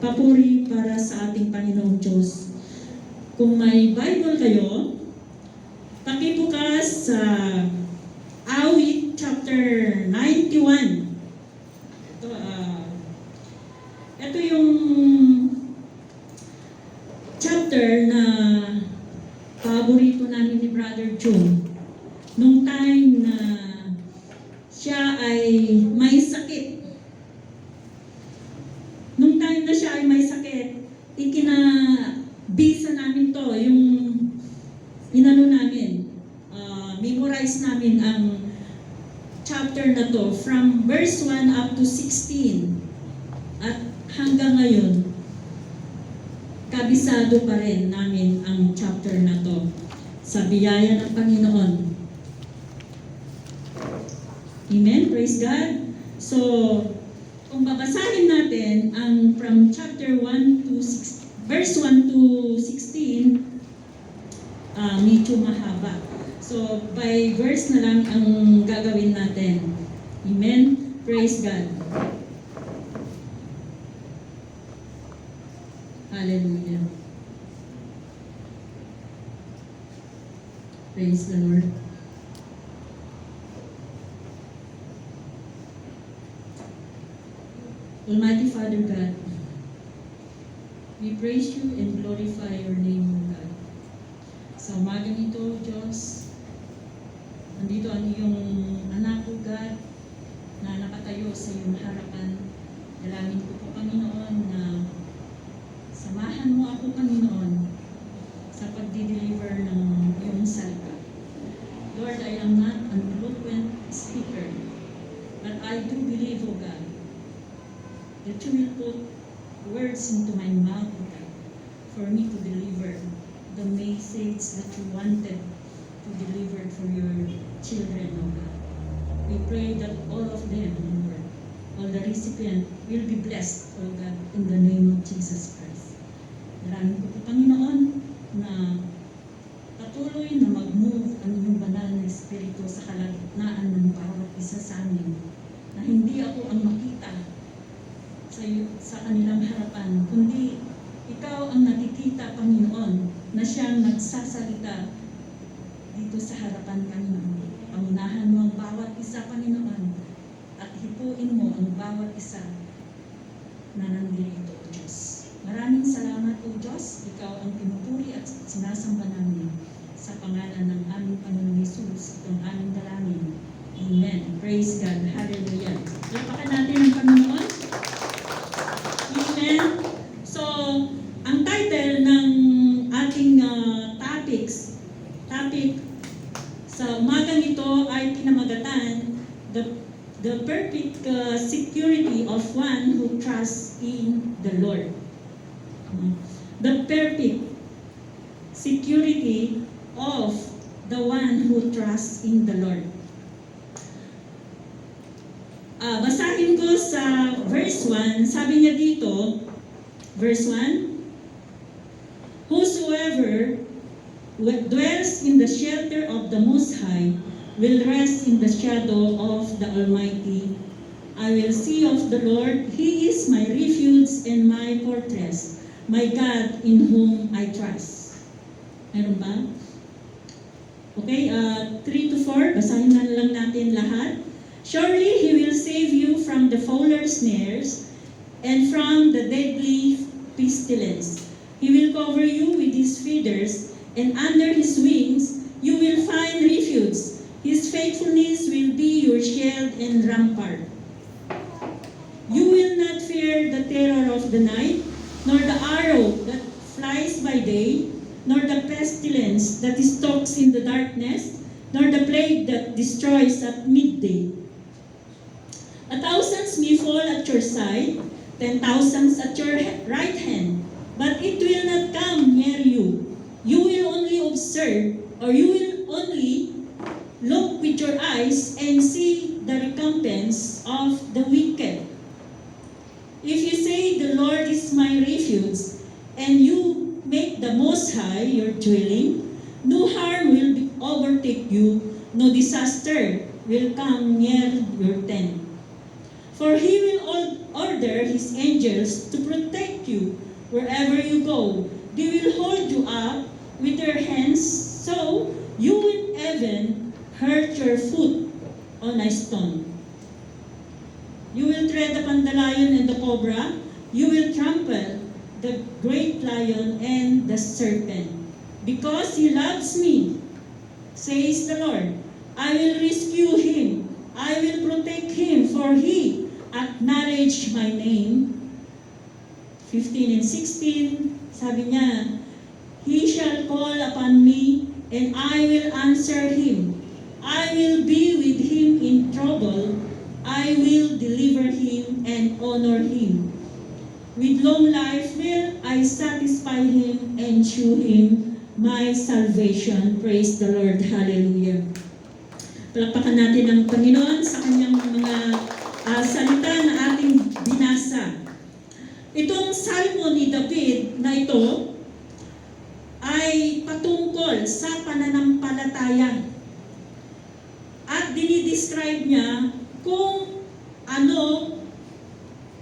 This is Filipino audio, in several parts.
papuri para sa ating Panginoong Diyos. Kung may Bible kayo, pakibukas sa Awit chapter 91. Ito yung chapter na paborito namin ni Brother June. Nung time na siya ay may sakit. Nung time na siya ay may sakit, ikinabisa namin to, yung inano namin, memorize namin ang chapter na to from verse 1 up to 16. At hanggang ngayon, kabisado pa rin namin ang chapter na to sa biyaya ng Panginoon. Amen? Praise God. So, kung babasahin natin ang from chapter 1 to 6, verse 1 to 16, medyo mahaba. So, by verse na lang ang gagawin natin. Amen? Praise God. Hallelujah. Praise the Lord. Almighty Father God, we praise you and glorify your name, O God. Sa umagang ito, Diyos, nandito ang iyong anak, O God, na nakatayo sa iyong harapan. Dalangin ko po, Panginoon, na samahan mo ako, Panginoon, sa pagdi-deliver ng iyong salita. Lord, I am not an eloquent speaker, but I do believe, O God, that you will put words into my mouth, O God, for me to deliver the message that you wanted to deliver for your children, O God. We pray that all of them, Lord, all the recipient will be blessed, O God, in the name of Jesus Christ. Dalangin ko po, Panginoon, na patuloy na mag-move ang iyong banal na Espiritu sa kalagitnaan ng bawat isa sa amin, na hindi ako ang makita sa kanilang harapan, kundi ikaw ang nakikita, Panginoon, na siyang nagsasalita dito sa harapan, Panginoon. Pangunahan mo ang bawat isa, Panginoon, at hipuin mo ang bawat isa na nandito, O Diyos. Maraming salamat, O Diyos. Ikaw ang pinupuri at sinasamba namin sa pangalan ng aming Panginoong Hesus. Itong aming dalangin. Amen. Praise God. Hallelujah. Lapakan natin ang Panginoon. Amen. So, ang title ng ating topic sa umagang ito ay pinamagatan, the perfect security of one who trusts in the Lord. The perfect security of the one who trusts in the Lord. Basahin ko sa verse 1, sabi niya dito, verse 1, whosoever dwells in the shelter of the Most High will rest in the shadow of the Almighty. I will see of the Lord, He is my refuge and my fortress, my God in whom I trust. Meron ba? Okay, 3 to 4, basahin na lang natin lahat. Surely He will save you from the fowler's snares and from the deadly pestilence. He will cover you with His feathers, and under His wings you will find refuge. His faithfulness will be your shield and rampart. You will not fear the terror of the night, nor the arrow that flies by day, nor the pestilence that stalks in the darkness, nor the plague that destroys at midday. 1,000 may fall at your side, 10,000 at your right hand, but it will not come near you. You will only observe, or you will only look with your eyes and see the recompense of the wicked. If you say, the Lord is my refuge, and you make the Most High your dwelling, no harm will overtake you, no disaster will come near your tent. For he will order his angels to protect you wherever you go. They will hold you up with their hands so you won't even hurt your foot on a stone. You will tread upon the lion and the cobra. You will trample the great lion and the serpent. Because he loves me, says the Lord, I will rescue him. I will protect him, for he acknowledged my name. 15 and 16, sabi niya, he shall call upon me, and I will answer him. I will be with him in trouble. I will deliver him and honor him. With long life will I satisfy him and shew him my salvation. Praise the Lord. Hallelujah. Palakpakan natin ang Panginoon sa kanyang mga salita na ating binasa. Itong salmo ni David na ito ay patungkol sa pananampalataya. At dinidescribe niya kung ano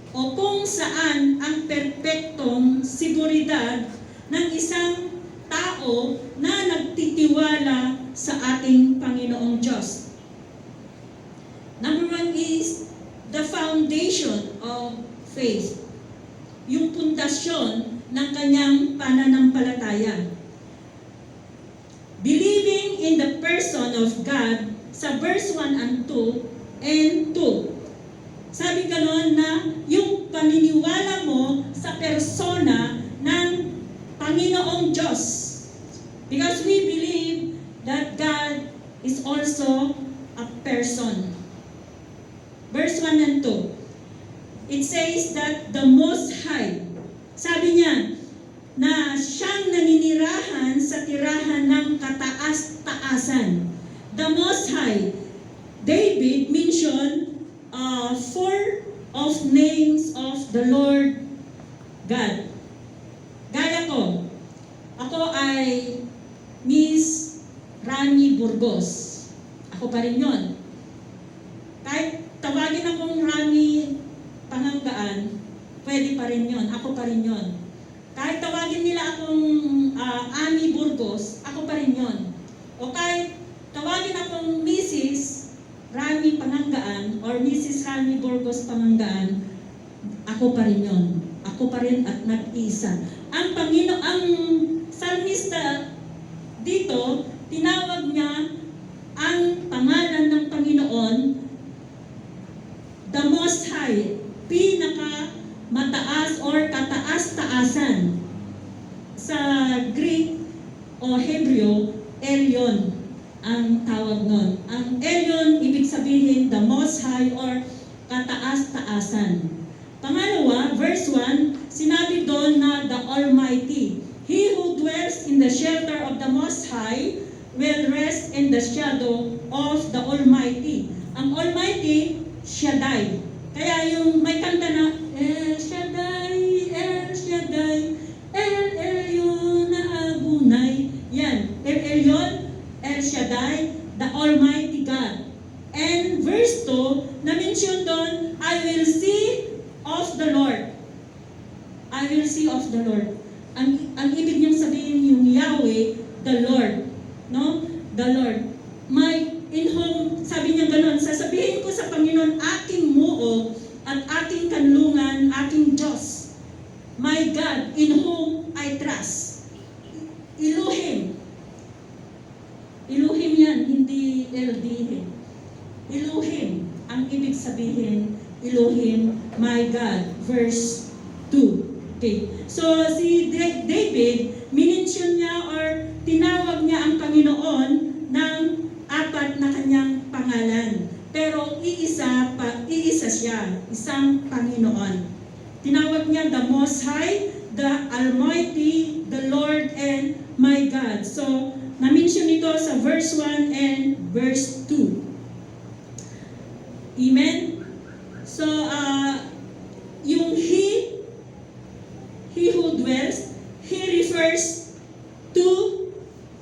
o kung saan ang perpektong seguridad ng isang tao na nagtitiwala sa ating Panginoong Diyos. Number 1 is the foundation of faith. Yung pundasyon ng kanyang pananampalataya. Believing in the person of God sa verse 1 and 2 and 2. Sabi ganon na yung paniniwala mo sa persona ng Panginoong Diyos. Because we believe that God is also a person. Verse 1 and 2. It says that the Most High, sabi niya, na siyang naninirahan sa tirahan ng kataas-taasan. The Most High. David mentioned 4 of names of the Lord God. Gaya ko, ako ay Miss Rani Burgos. Ako pa rin yun. Kahit tawagin akong Rani Panganggaan, pwede pa rin yun. Ako pa rin yun. Kahit tawagin nila akong Ami Burgos, ako pa rin yun. O kahit tawagin akong Mrs. Rani Panganggaan or Mrs. Rani Burgos Panganggaan, ako pa rin yun. Ako pa rin at nag-isa. Ang salmista dito, tinawag niya ang pangalan ng Panginoon, the Most High, pinaka mataas or kataas-taasan. Sa Greek o Hebreo, Elyon ang tawag nun. Ang Elyon, ibig sabihin the Most High or kataas-taasan. Pangalawa, verse 1, sinabi doon na the Almighty. He who dwells in the shelter of the Most High will rest in the shadow of the Almighty. Ang Almighty, Shaddai. Kaya yung may kanta na, El Shaddai, El Shaddai, El Elyon na Adonai. Yan, El Elyon, El Shaddai, the Almighty God. And verse 2, na-mention doon, I will see of the Lord. I will see of the Lord. Ang ibig niyang sabihin yung Yahweh, the Lord. No? The Lord. Sabi niya gano'n, sasabihin ko sa Panginoon, aking muo at aking kanlungan, aking Diyos. My God, in whom I trust. Elohim. Elohim yan, hindi Eldihim. Elohim, ang ibig sabihin, Elohim, my God. Verse 2. Okay. So, si David, minention niya or tinawag niya ang Panginoon ng 4 na kanyang pangalan. Pero iisa siya, isang Panginoon. Tinawag niya the Most High, the Almighty, the Lord, and my God. So, na-mention ito sa verse 1 and verse 2. Amen? So, yung He who dwells, He refers to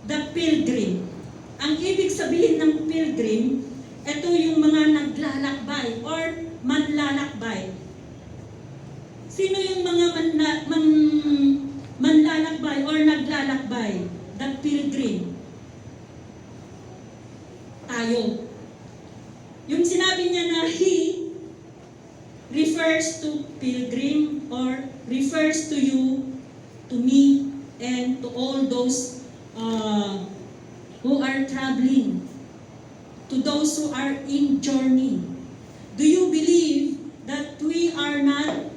the pilgrim. Ang ibig sabihin ng pilgrim, ito yung mga naglalakbay or manlalakbay yung mga manlalakbay or naglalakbay? The pilgrim. Tayo. Yung sinabi niya na he refers to pilgrim or refers to you, to me, and to all those who are traveling, to those who are in journey. Do you believe that we are not,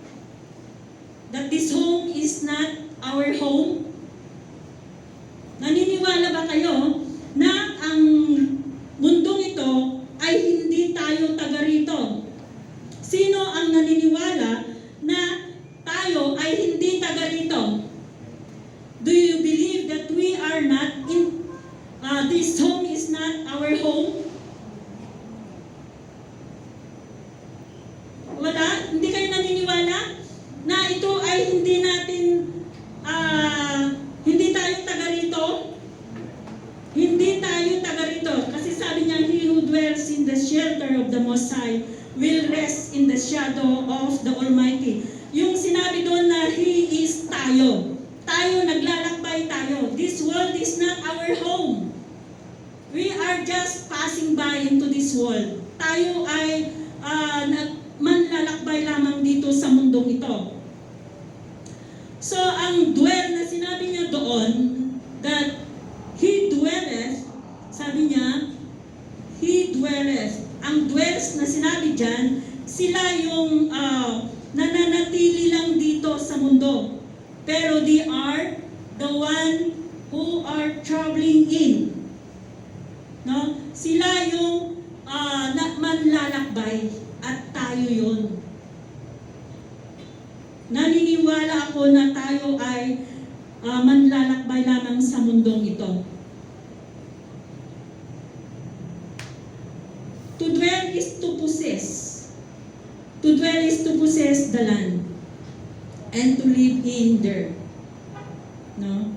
that this home is not our home? Naniniwala ba kayo na ang mundong ito ay hindi tayo taga rito? Sino ang naniniwala na tayo ay hindi taga rito? Do you believe that we are not in, this home is not our home? Wala? Hindi kayo naniniwala na ito ay hindi natin, hindi tayo taga rito? Hindi tayo taga rito. Kasi sabi niya, he who dwells in the shelter of the Most High will rest in the shadow of the Almighty. Yung sinabi doon na he is tayo. Tayo, naglalakbay tayo. This world is not our home. We are just passing by into this world. Tayo ay manlalakbay lamang dito sa mundong ito. So, ang dwell na sinabi niya doon, that he dwelleth, sabi niya, he dwelleth. Ang dwells na sinabi dyan, sila yung nananatili lang dito sa mundo. Pero they are the one who are traveling in. No? Sila yung manlalakbay at tayo yun. Naniniwala ako na tayo ay manlalakbay lamang sa mundong ito. To dwell is to possess. To dwell is to possess the land and to live in there. No?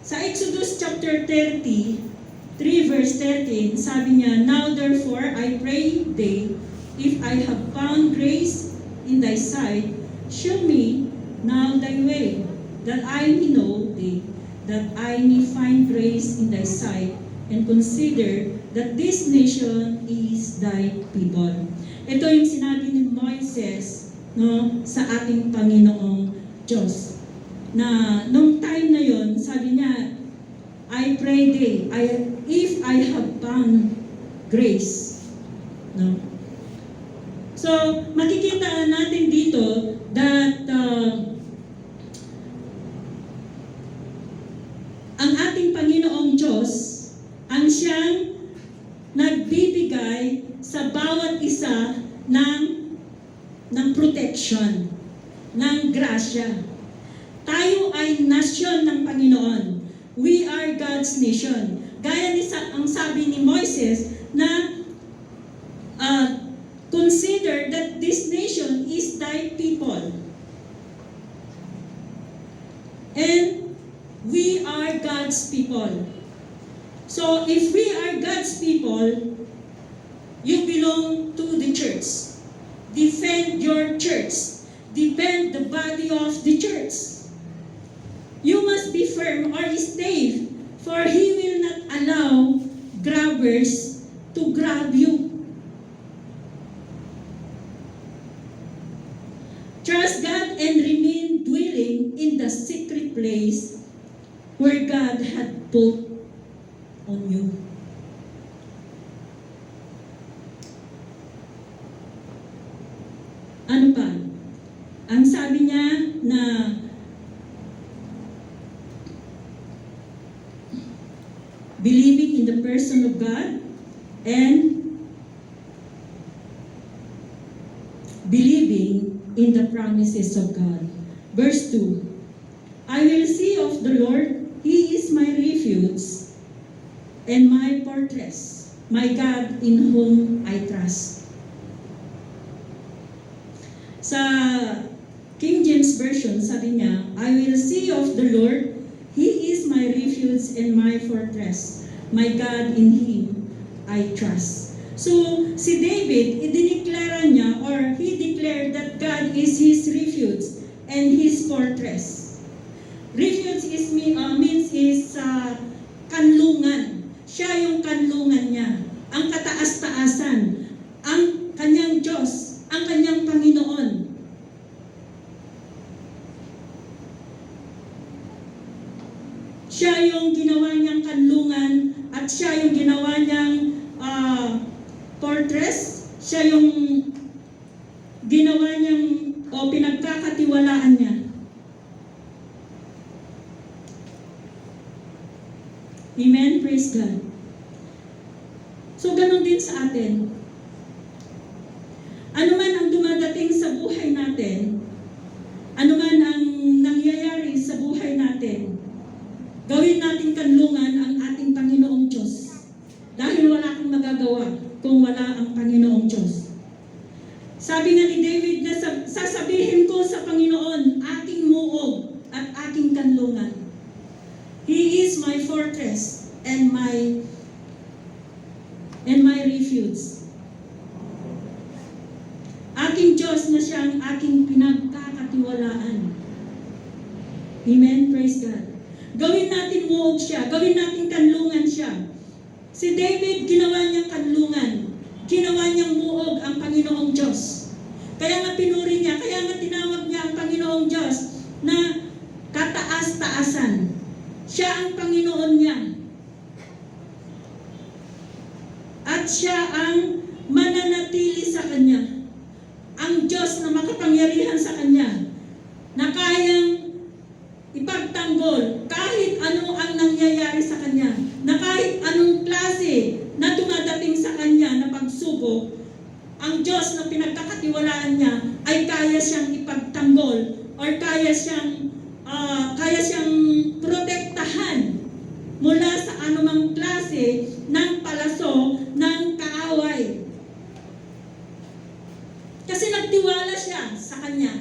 Sa Exodus chapter 30, 3 verse 13, sabi niya, Now therefore I pray thee, if I have found grace in thy sight, show me now thy way, that I may know thee, that I may find grace in thy sight, and consider that this nation is thy people. Ito yung sinabi ni Moises, no, sa ating Panginoong Diyos. Na nung time na yon, sabi niya, I pray thee, if I have found grace. No? So, makikita natin dito that ang ating Panginoong Diyos ang siyang nagbibigay sa bawat isa ng protection, ng grasya. Tayo ay nasyon ng Panginoon. We are God's nation. Gaya ni ang sabi ni Moises na consider that this nation is thy people. And we are God's people. So if we are God's people, you belong to the church. Defend your church. Defend the body of the church. You must be firm or stay, for He will not allow grabbers to grab you. Trust God and remain dwelling in the secret place where God had put on you. Ano pa? Ang sabi niya na believing in the person of God and believing in the promises of God. Verse 2, I will say of the Lord, He is my refuge and my fortress, my God in whom I trust. Sa King James Version, sabi niya, I will say of the Lord, He is my refuge and my fortress, my God in Him I trust. So, si David, idineklara niya or he declare that God is his refuge and his fortress. Refuge means kanlungan. Siya yung kanlungan niya. Ang kataas-taasan. Ang kanyang Diyos. Ang kanyang Panginoon. Siya yung ginawa niyang kanlungan at siya yung ginawa niyang fortress. Siya yung ginawa niyang o pinagkakatiwalaan niya. Amen? Praise God. So, ganun din sa atin. Ano man ang dumadating sa buhay natin, ano man ang nangyayari sa buhay natin, gawin natin kanlungan ang ating Panginoong Diyos. Dahil wala kang magagawa kung wala ang Panginoong Diyos. Sabi nga ni David na sasabihin ko sa Panginoon, aking muog at aking kanlungan. He is my fortress and my refuge. Aking Diyos na siyang aking pinagkakatiwalaan. Amen? Praise God. Gawin natin muog siya. Gawin natin kanlungan siya. Si David, ginawa niyang kanlungan. Ginawa niyang muog ang Panginoong Diyos. Kaya nga pinuri niya, kaya nga tinawag niya ang Panginoong Diyos na kataas-taasan. Siya ang Panginoon niya. At siya ang mananatili sa Kanya. Ang Diyos na makapangyarihan sa Kanya, na kayang ipagtanggol kahit ano ang nangyayari sa Kanya, na kahit anong klase na dumadating sa Kanya na pagsubok, ang Diyos na pinagkakatiwalaan niya ay kaya siyang ipagtanggol or kaya siyang protektahan mula sa anumang klase ng palaso ng kaaway. Kasi nagtiwala siya sa Kanya.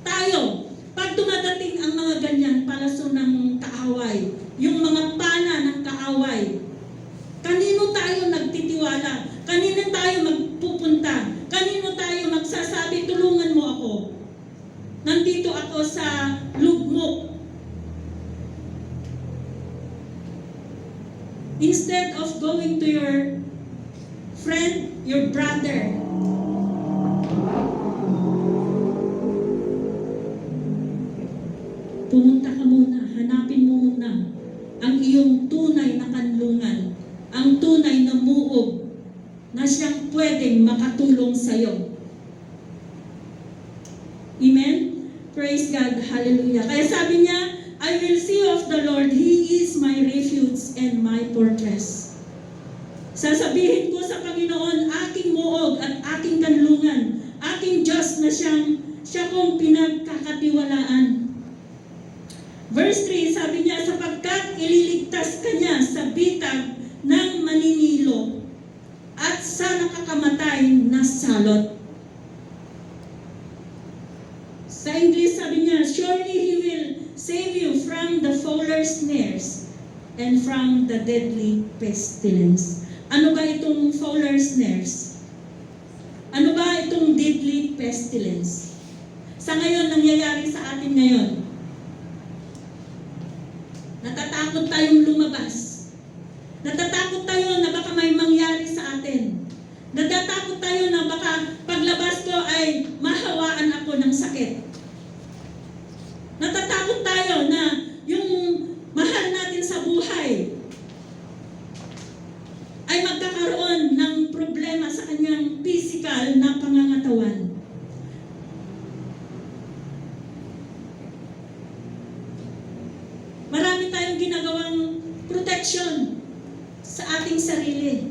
Tayo, pag dumadating ang mga ganyan palaso ng kaaway, yung mga pana ng kaaway, kanino tayo nagtitiwala? Kanino tayo magpupunta? Kanino tayo magsasabi, tulungan mo ako? Nandito ako sa lugmok. Instead of going to your friend, your brother, pumunta ka muna, hanapin mo muna ang iyong tunay na kanlungan, ang tunay na muog na siyang pwedeng makatulong sa iyo. Amen? Praise God. Hallelujah. Kaya sabi niya, I will see of the Lord, He is my refuge and my fortress. Sasabihin ko sa Panginoon, aking muog at aking kanlungan, aking Diyos na siya kong pinagkakatiwalaan. Verse 3, sabi niya, sapagkat ililigtas ka niya sa bitag ng maninilo at sa nakakamatay na salot. Sa English sabi niya, surely He will save you from the fowler's snares and from the deadly pestilence. Ano ba itong fowler's snares? Ano ba itong deadly pestilence? Sa ngayon, nangyayari sa atin ngayon. Natatakot tayong lumabas. Natatakot tayo na baka may mangyari sa atin. Natatakot tayo na baka paglabas ko ay mahawaan ako ng sakit. Natatakot tayo na yung mahal natin sa buhay ay magkakaroon ng problema sa kanyang physical na pangangatawan. Marami tayong ginagawang protection sa ating sarili.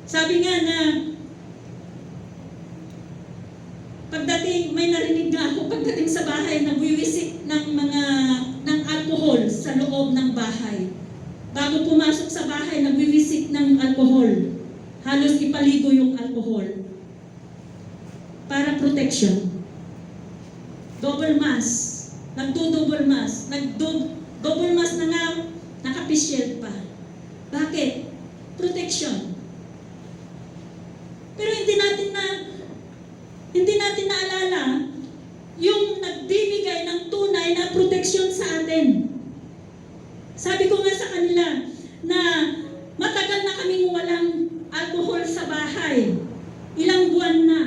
Sabi nga na pagdating, may narinig nga ako pagdating sa bahay, nagwiwisik ng alcohol sa loob ng bahay. Bago pumasok sa bahay, nagwiwisik ng alcohol. Halos ipaligo yung alcohol. Para protection. Double mask. Nagdo-double mask. Double mask na nga, naka-face shield pa. Bakit? Protection. Pero proteksyon sa atin. Sabi ko nga sa kanila na matagal na kaming walang alcohol sa bahay. Ilang buwan na.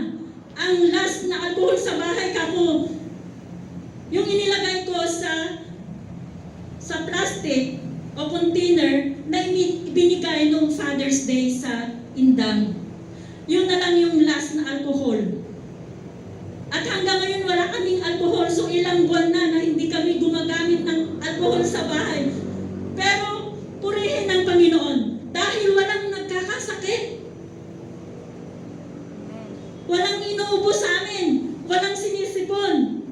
Ang last na alcohol sa bahay kako, yung inilagay ko sa plastic o container na ibinigay nung Father's Day sa Indang. Yun na lang yung last na alcohol. At hanggang ngayon wala kaming alcohol, so ilang buwan na hindi kami gumagamit ng alcohol sa bahay. Pero purihin ng Panginoon dahil walang nagkakasakit. Walang inuubo sa amin, walang sinisipon.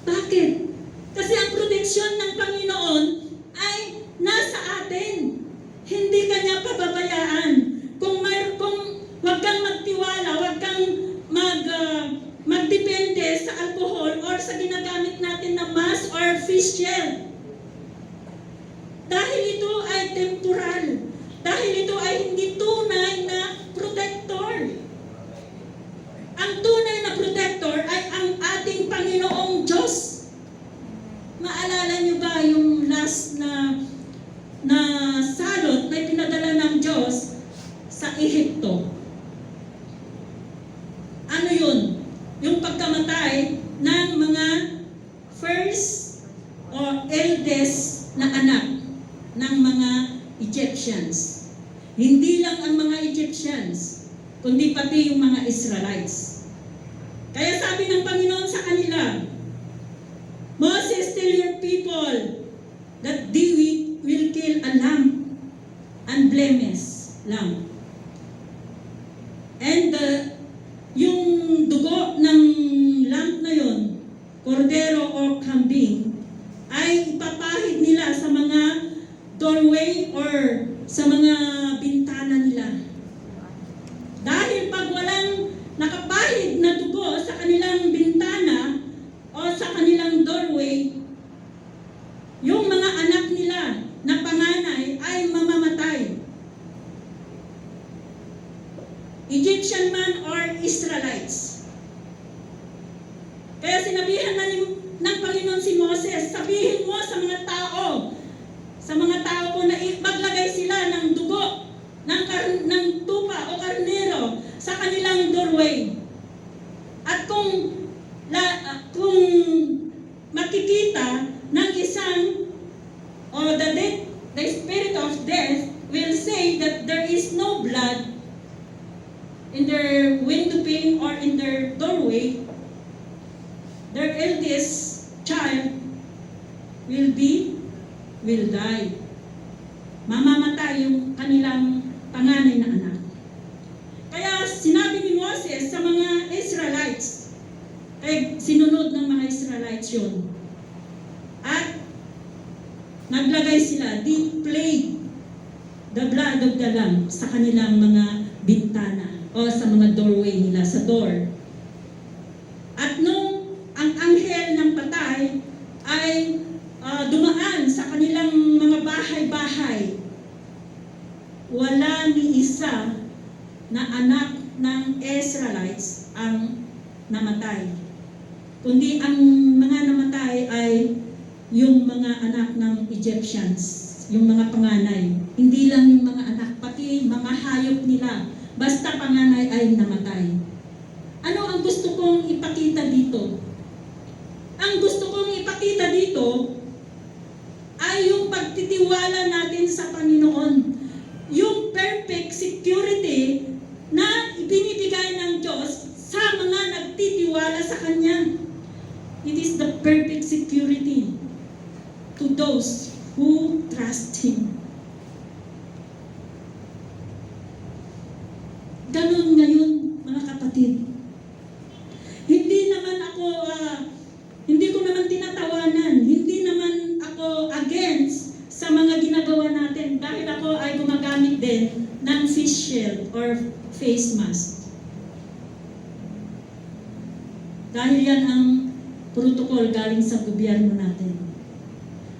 Bakit? Kasi ang proteksyon ng Panginoon ay nasa atin. Hindi kanya pababayaan. Kung wag kang magtiwala, wag kang magdepende sa alcohol or sa ginagamit natin na mask or face shield. Dahil ito ay temporal. Dahil ito ay hindi tunay na protector. Ang tunay na protector ay ang ating Panginoong Diyos. Maalala niyo ba yung last na salot na pinadala ng Diyos sa Ehipto? Ano yun? Yung pagkamatay ng mga first or eldest na anak ng mga Egyptians. Hindi lang ang mga Egyptians, kundi pati yung mga Israelites. Kaya sabi ng Panginoon sa kanila, Moses, tell your people that they will kill a lamb, unblemished lamb. And yung dugo ng lamb na yon, kordero o kambing, ay ipapahid nila sa mga doorway or sa mga bintana nila. Dahil pag walang nakapahid na dugo sa kanilang bintana o sa kanilang doorway, yung mga anak nila na panganay ay mamamatay. Egyptian man or Israelites. Kaya sinabihan na ng Panginoon si Moses, sabihin mo sa mga tao ko na maglagay sila ng dugo, ng tupa o karnero sa kanilang doorway. At kung makikita ng isang the spirit of death will say that there is no blood in their window pane or in their doorway, their eldest child will die. Mamamatay yung kanilang panganay na anak. Kaya sinabi ni Moses sa mga Israelites, sinunod ng mga Israelites yun. At naglagay sila, they played the blood of the lamb sa kanilang mga bintana o sa mga doorway nila, sa door. At nung ang anghel ng patay ay dumaan sa kanilang mga bahay-bahay, wala ni isa na anak ng Israelites ang namatay. Kundi ang mga namatay ay yung mga anak ng Egyptians, yung mga panganay. Hindi lang yung mga anak, pati mga hayop nila. Basta panganay ay namatay. Ano ang gusto kong ipakita dito? Ang gusto kong ipakita dito ay yung pagtitiwala natin sa Panginoon. Yung perfect security na ibinibigay ng Diyos sa mga nagtitiwala sa Kanya. It is the perfect security to those who trust Him. Ganun ngayon, mga kapatid. Hindi ko naman tinatawanan, hindi naman ako against sa mga ginagawa natin dahil ako ay gumagamit din ng face shield or face mask. Dahil yan ang protocol galing sa gobyerno natin.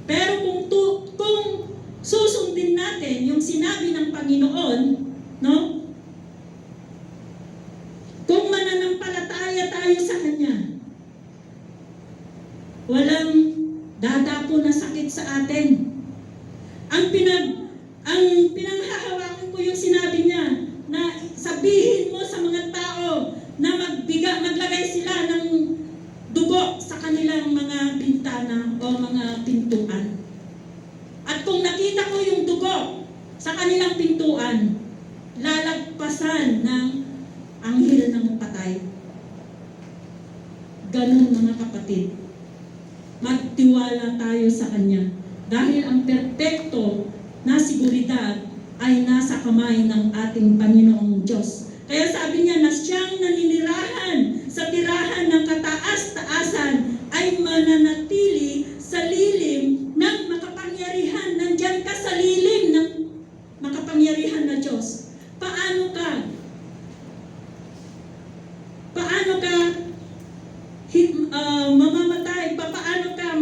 Pero kung susundin natin yung sinabi ng Panginoon, no? Kung mananampalataya tayo sa Kanya, walang po na sakit sa atin. Ang pinanghahawakan ko yung sinabi niya na sabihin mo sa mga tao na maglagay sila ng dugo sa kanilang mga bintana o mga pintuan. At kung nakita ko yung dugo sa kanilang pintuan, lalagpasan ng anghel ng patay. Ganun mga kapatid. Magtiwala tayo sa Kanya. Dahil ang perpekto na seguridad ay nasa kamay ng ating Panginoong Diyos. Kaya sabi niya na siyang naninirahan sa tirahan ng kataas-taasan ay mananatili sa lilim ng makapangyarihan. Nandyan ka sa lilim ng makapangyarihan na Diyos. Paano ka mamamatay? Paano ka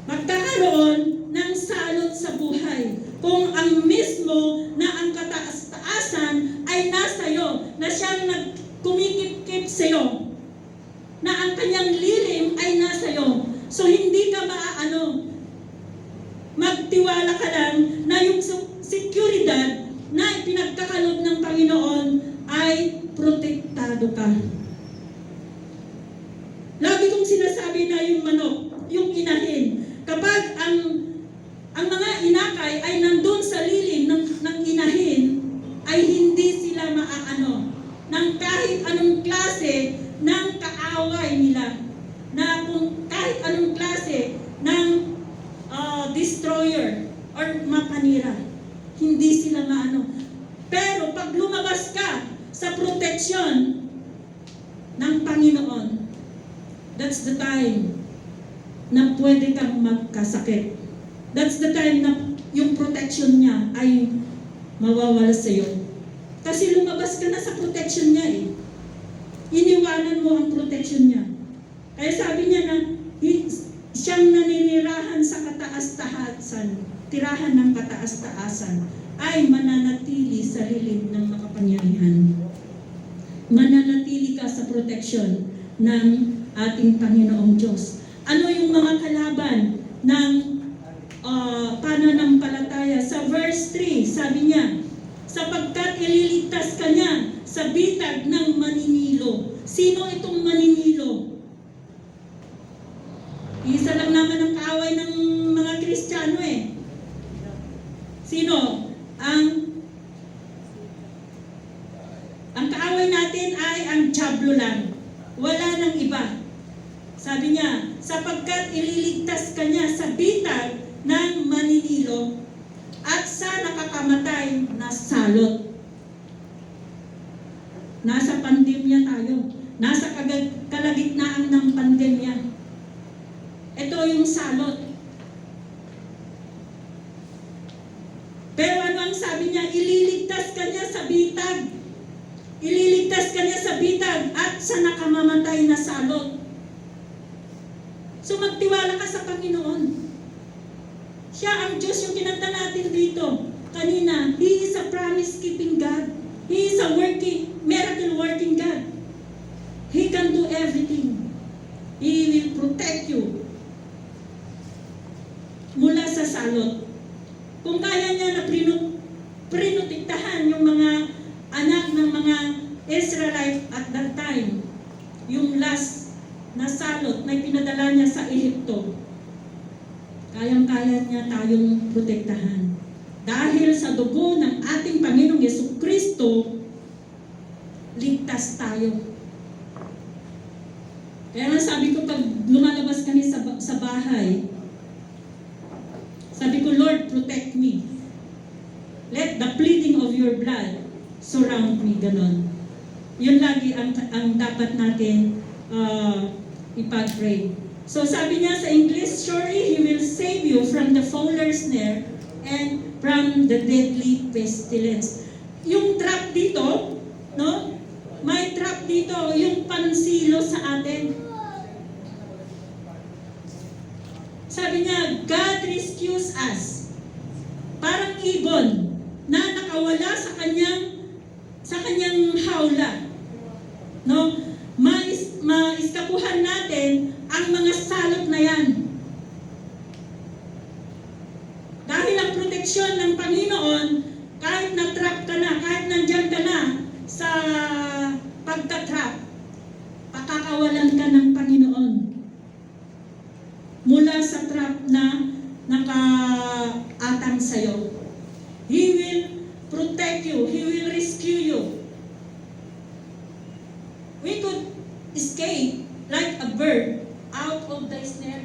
magkakaroon ng salot sa buhay? Kung ang mismo na ang kataas-taasan ay nasa iyo, na siyang nagkumikip-kip sa iyo, na ang kanyang lilim ay nasa iyo. So hindi ka magtiwala ka lang na yung seguridad na pinagkakalob ng Panginoon ay protektado ka. Lagi kong sinasabi na yung manok, yung inahin, kapag ang mga inakay ay nandun sa lilim ng inahin, ay hindi sila ng kahit anong klase ng kaaway nila, na kung kahit anong klase ng destroyer or mapanira, hindi sila Pero pag lumabas ka sa proteksyon ng Panginoon, that's the time na pwede kang magkasakit. That's the time na yung protection niya ay mawawala sa iyo. Kasi lumabas ka na sa protection niya eh. Iniwanan mo ang protection niya. Kaya sabi niya na siyang naninirahan sa kataas-taasan, tirahan ng kataas-taasan, ay mananatili sa lilim ng makapangyarihan. Mananatili ka sa protection ng ating Panginoong Diyos. Ano yung mga kalaban ng pananampalataya? Sa verse 3, sabi niya, sapagkat ililigtas ka niya sa bitag ng maninilo. Sino itong maninilo? Isa lang naman ang kaaway ng mga Kristiyano eh. Sino? Ang kaaway natin ay ang dyablo lang. Wala nang iba. Sabi niya, sapagkat ililigtas ka niya sa bitag ng maninilo at sa nakakamatay na salot. Nasa pandemya tayo. Nasa kalagitnaan ng pandemya. Ito yung salot. Pero ano ang sabi niya? Ililigtas ka niya sa bitag. Ililigtas ka niya sa bitag at sa nakamamatay na salot. So magtiwala ka sa Panginoon. Siya ang Diyos, yung kinanta natin dito kanina. He is a promise-keeping God. He is a miracle-working God. He can do everything. He will protect you mula sa salot. Kung kaya niya na prinotektahan yung mga anak ng mga Israelite at that time, yung last na salot na pinadala niya sa Ehipto, kayang-kaya niya tayong protektahan. Dahil sa dugo ng ating Panginoong Jesucristo, ligtas tayo. Kaya nga sabi ko, pag lumalabas kami sa bahay, sabi ko, Lord, protect me. Let the pleading of your blood surround me. Ganon. Yun lagi ang dapat natin ipag-pray. So sabi niya sa English, surely He will save you from the fowler's snare and from the deadly pestilence. Yung trap dito, no? May trap dito, yung pansilo sa atin. Sabi niya, God rescues us. Parang ibon na nakawala sa kanyang hawla. No? Maiskapuhan natin ang mga salot na yan. protection ng Panginoon, kahit na-trap ka na, kahit nandyan ka na sa pagka-trap, pakakawalan ka ng Panginoon mula sa trap na nakaatang sa'yo. He will protect you. He will rescue you. We could escape like a bird out of the snare.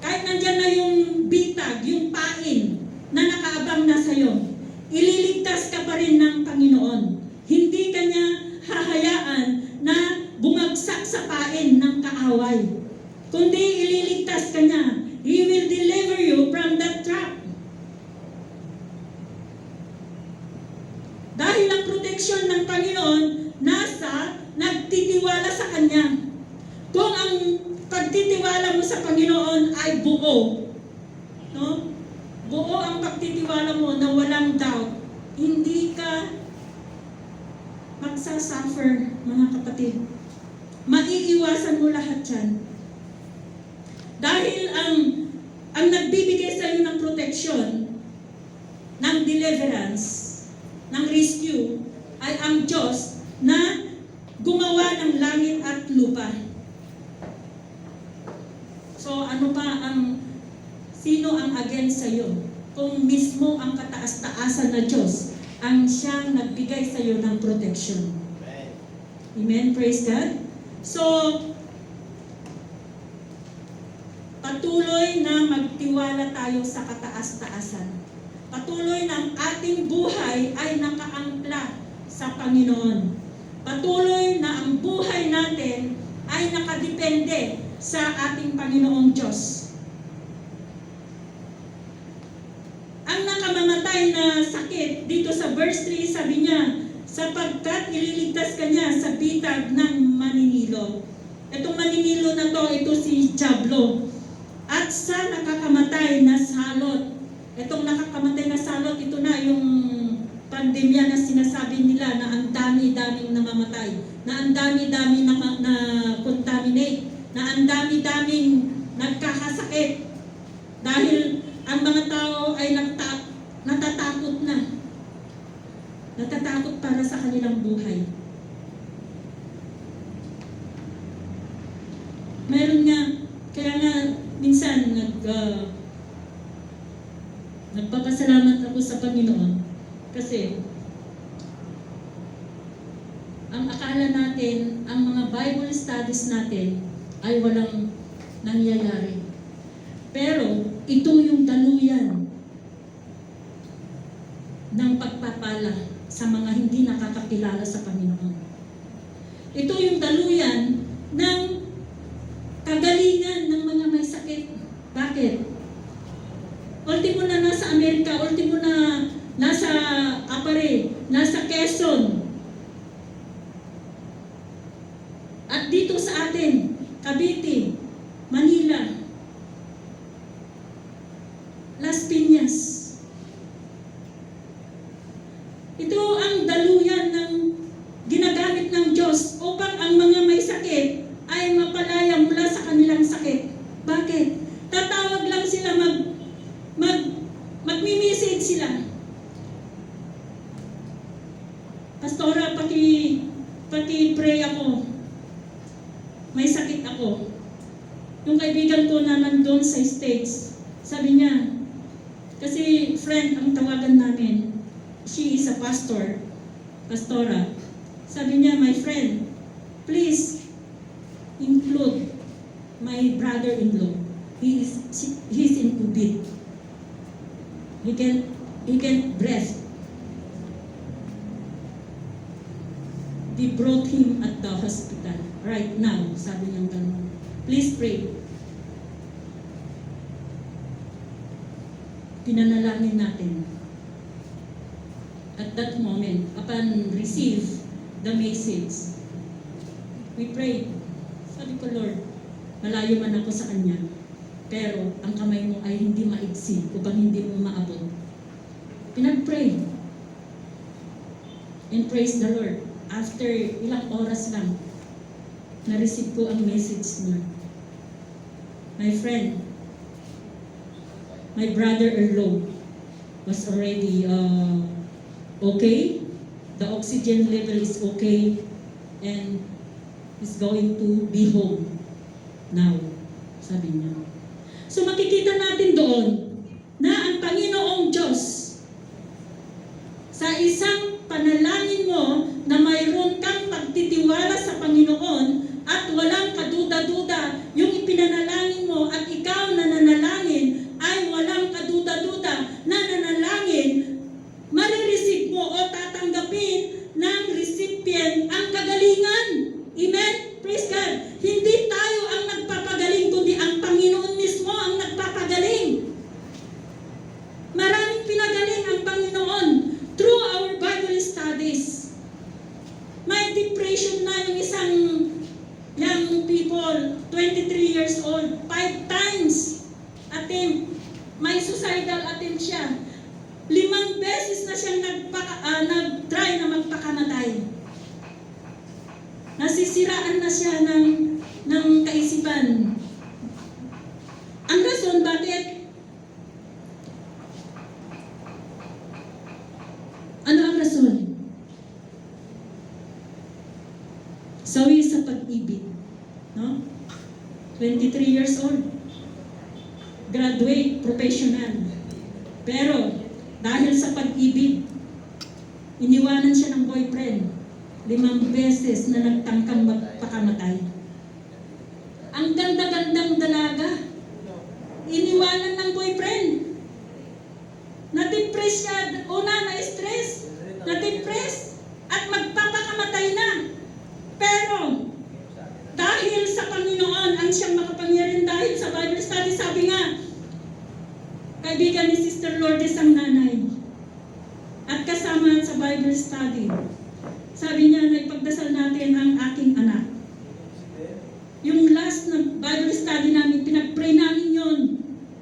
Kahit nandyan na yung bitag, yung pain na nakaabang na sa'yo, ililigtas ka pa rin ng Panginoon. Hindi ka niya hahayaan na bumagsak sa pain ng kaaway. Kundi ililigtas ka niya. He will deliver you from that trap. Dahil ang proteksyon ng Panginoon nasa nagtitiwala sa Kanya. Kung ang pagtitiwala mo sa Panginoon ay buo, no? Buo ang pagtitiwala mo na walang doubt, hindi ka magsasuffer, mga kapatid. Maiiwasan mo lahat yan. Dahil ang nagbibigay sa iyo ng protection, ng deliverance, ng rescue, ay ang Diyos na gumawa ng langit at lupa. So ano pa sino ang against sa iyo? Kung mismo ang kataas-taasan na Diyos ang siyang nagbigay sa iyo ng protection. Amen. Praise God. So, patuloy na magtiwala tayo sa kataas-taasan. Patuloy na ating buhay ay nakaangkla sa Panginoon. Patuloy na ang buhay natin ay nakadepende sa ating Panginoong Diyos. Ang nakamamatay na sakit, dito sa verse 3, sabi niya, sapagkat ililigtas ka niya sa bitag ng maninilo. Itong maninilo na to, ito si Diablo. At sa nakakamatay na salot. Itong nakakamatay na salot, ito na yung pandemya na sinasabi nila na ang dami-daming namamatay, na ang dami-daming na contaminate, na ang dami-daming nagkakasakit. Dahil ang mga tao ay natatakot na. Natatakot para sa kanilang buhay. Meron nga, kaya nga minsan nagpapasalamat ako sa Panginoon kasi ang akala natin, ang mga Bible studies natin ay walang nangyayari. Pero ito yung daluyan ng pagpapala sa mga hindi nakakakilala sa Panginoon. Ito yung daluyan ng kagalingan ng mga may sakit. Bakit? Ultimo na nasa Amerika, ultimo na nasa Apare, nasa Quezon. At dito sa atin, Cavite, Manila, Las Piñas. Ito ang daluyan ng ginagamit ng Diyos upang ang mga may sakit ay mapalaya mula sa kanilang sakit. Bakit? Tatawag lang sila, magmi-message sila. Pastora, paki-pray ako. May sakit ako. Yung kaibigan ko na nandun sa States, sabi niya, kasi friend ang tawagan namin, she is a pastora. Sabi niya, my friend, please include my brother-in-law. He's in COVID. He can breathe. They brought him at the hospital right now. Sabi niya ganun. Please pray. Pinanalangin natin. At that moment, upon receive the message, we prayed. Sabi ko, Lord, malayo man ako sa Kanya, pero ang kamay mo ay hindi maigsi upang hindi mo maabot. Pinag-pray. And praise the Lord. After ilang oras lang, na-receive ko ang message niya. My friend, my brother-in-law was already okay. The oxygen level is okay, and is going to be home now, sabi niya. So makikita natin doon na ang Panginoong Diyos, sa isang panalangin mo na mayroon kang pagtitiwala sa Panginoon at walang kaduda-duda, yung ipinanalangin mo at ikaw na nanalangin ay walang kaduda-duda na nanalangin, marireceive mo o tatanggapin ng recipient ang kagalingan. Amen? Praise God. Hindi tayo ang nagpapagaling, kundi ang Panginoon mismo ang nagpapagaling. Maraming pinagaling ang Panginoon through our Bible studies. May depression na yung isang young people, 23 years old, 5 times attempt. May suicidal attempt siya. 5 beses na siyang nag-try na magpakamatay. Nasisiraan na siya ng kaisipan. Ang rason bakit? Ano ang rason? Sawi sa pag-ibig. No? 23 years old. Graduate, professional. Pero, dahil sa pag-ibig, iniwanan siya ng boyfriend. 5 beses na nagtangkang magpakamatay. Ang ganda-gandang dalaga, iniwanan ng boyfriend. Na-depress siya, na-stress, na-depress, at magpapakamatay na. Pero, dahil sa Panginoon, ang siyang makapangyarihan, dahil sa Bible study, sabi nga, kaibigan ni Sister Lourdes ang nanay, at kasama sa Bible study, sabi niya na ipagdasal natin ang aking anak. Yung last na Bible study namin, pinag-pray namin yon,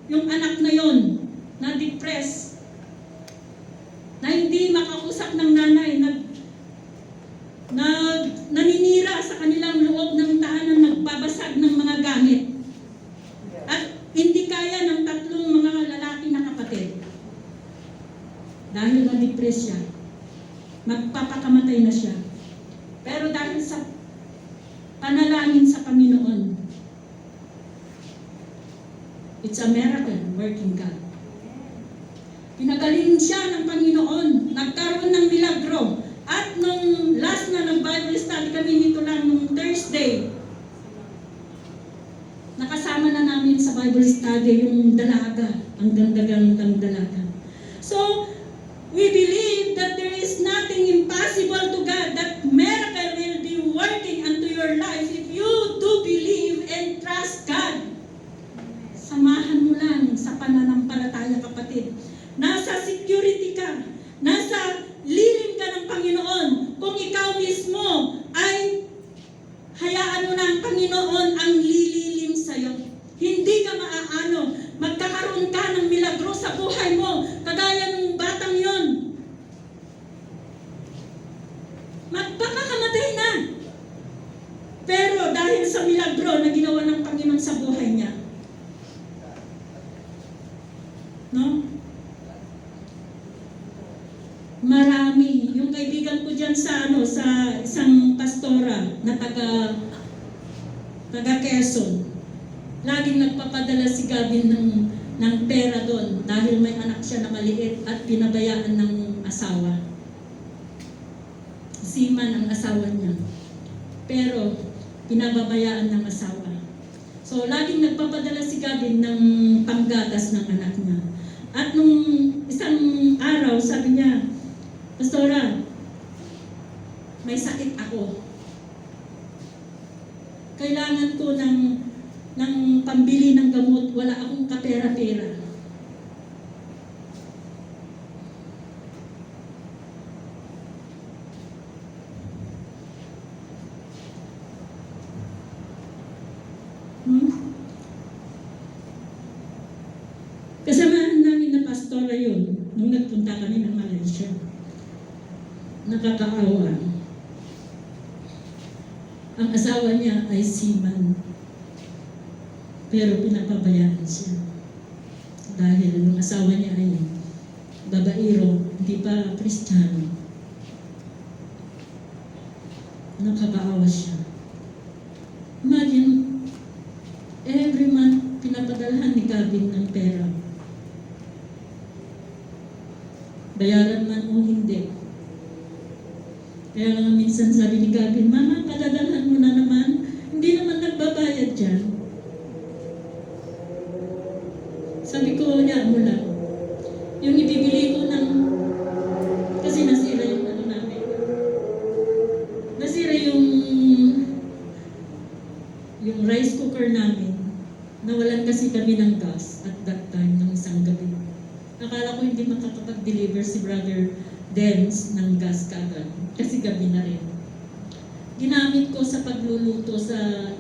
yung anak na yon, na-depress, na hindi makausap ng nanay, naninira sa kanilang loob ng tahanan, nagbabasag ng mga gamit. At hindi kaya ng 3 mga lalaki na kapatid. Dahil na-depress siya, magpapakamatay na siya. Pero dahil sa panalangin sa Panginoon, it's a miracle working God. Pinagaling siya ng Panginoon, nagkaroon ng milagro. At nung last na nag-Bible study kami nito lang, nung Thursday, nakasama na namin sa Bible study yung dalaga, ang ganda-gandang dalaga. So, we believe that there is nothing impossible to God, that miracle will be working unto your life if you do believe and trust God. Samahan mo lang sa pananampalataya, kapatid. Nasa security ka, nasa lilim ka ng Panginoon. Kung ikaw mismo ay hayaan mo na ang Panginoon ang lililim sa'yo. Hindi ka maaano, magkakaroon ka ng milagro sa buhay mo, kagaya ng batang yon. Magpapakamatay na. Pero dahil sa milagro na ginawa ng Panginoon sa buhay niya, no? Marami. Yung kaibigan ko dyan sa isang pastora na taga Quezon, laging nagpapadala si Gavin ng pera doon dahil may anak siya na maliit at pinabayaan ng asawa. Seaman ang asawa niya. Pero pinababayaan ng asawa. So laging nagpapadala si Gavin ng panggatas ng anak niya. At nung isang araw, sabi niya, Pastora, may sakit ako. Kailangan ko ng pambili ng gamot. Wala akong kapera-pera. Kasamahan namin na pastora yun nung nagpunta kami ng Malaysia. Nakakaawa. Ang asawa niya ay seaman. Pero pinapabayaan siya. Dahil ang asawa niya ay babaero, hindi pa Kristiyano. Nakakaawa siya. Imagine, every month, pinapadalhan ni Gavin ng pera. Bayaran man o hindi. Kaya nga minsan sabi ni Gavin, Mama, padadalhan mo na naman. Hindi naman nagbabayad dyan. Sabi ko, ya mo lang. Yung ibibili ko ng, kasi nasira yung ano namin. Nasira yung rice cooker namin. Nawalan kasi kami ng gas at that time ng isang gabi. Akala ko hindi makakapag-deliver si Brother Dens ng gas kaagad. Kasi gabi na rin. Ginamit ko sa pagluluto sa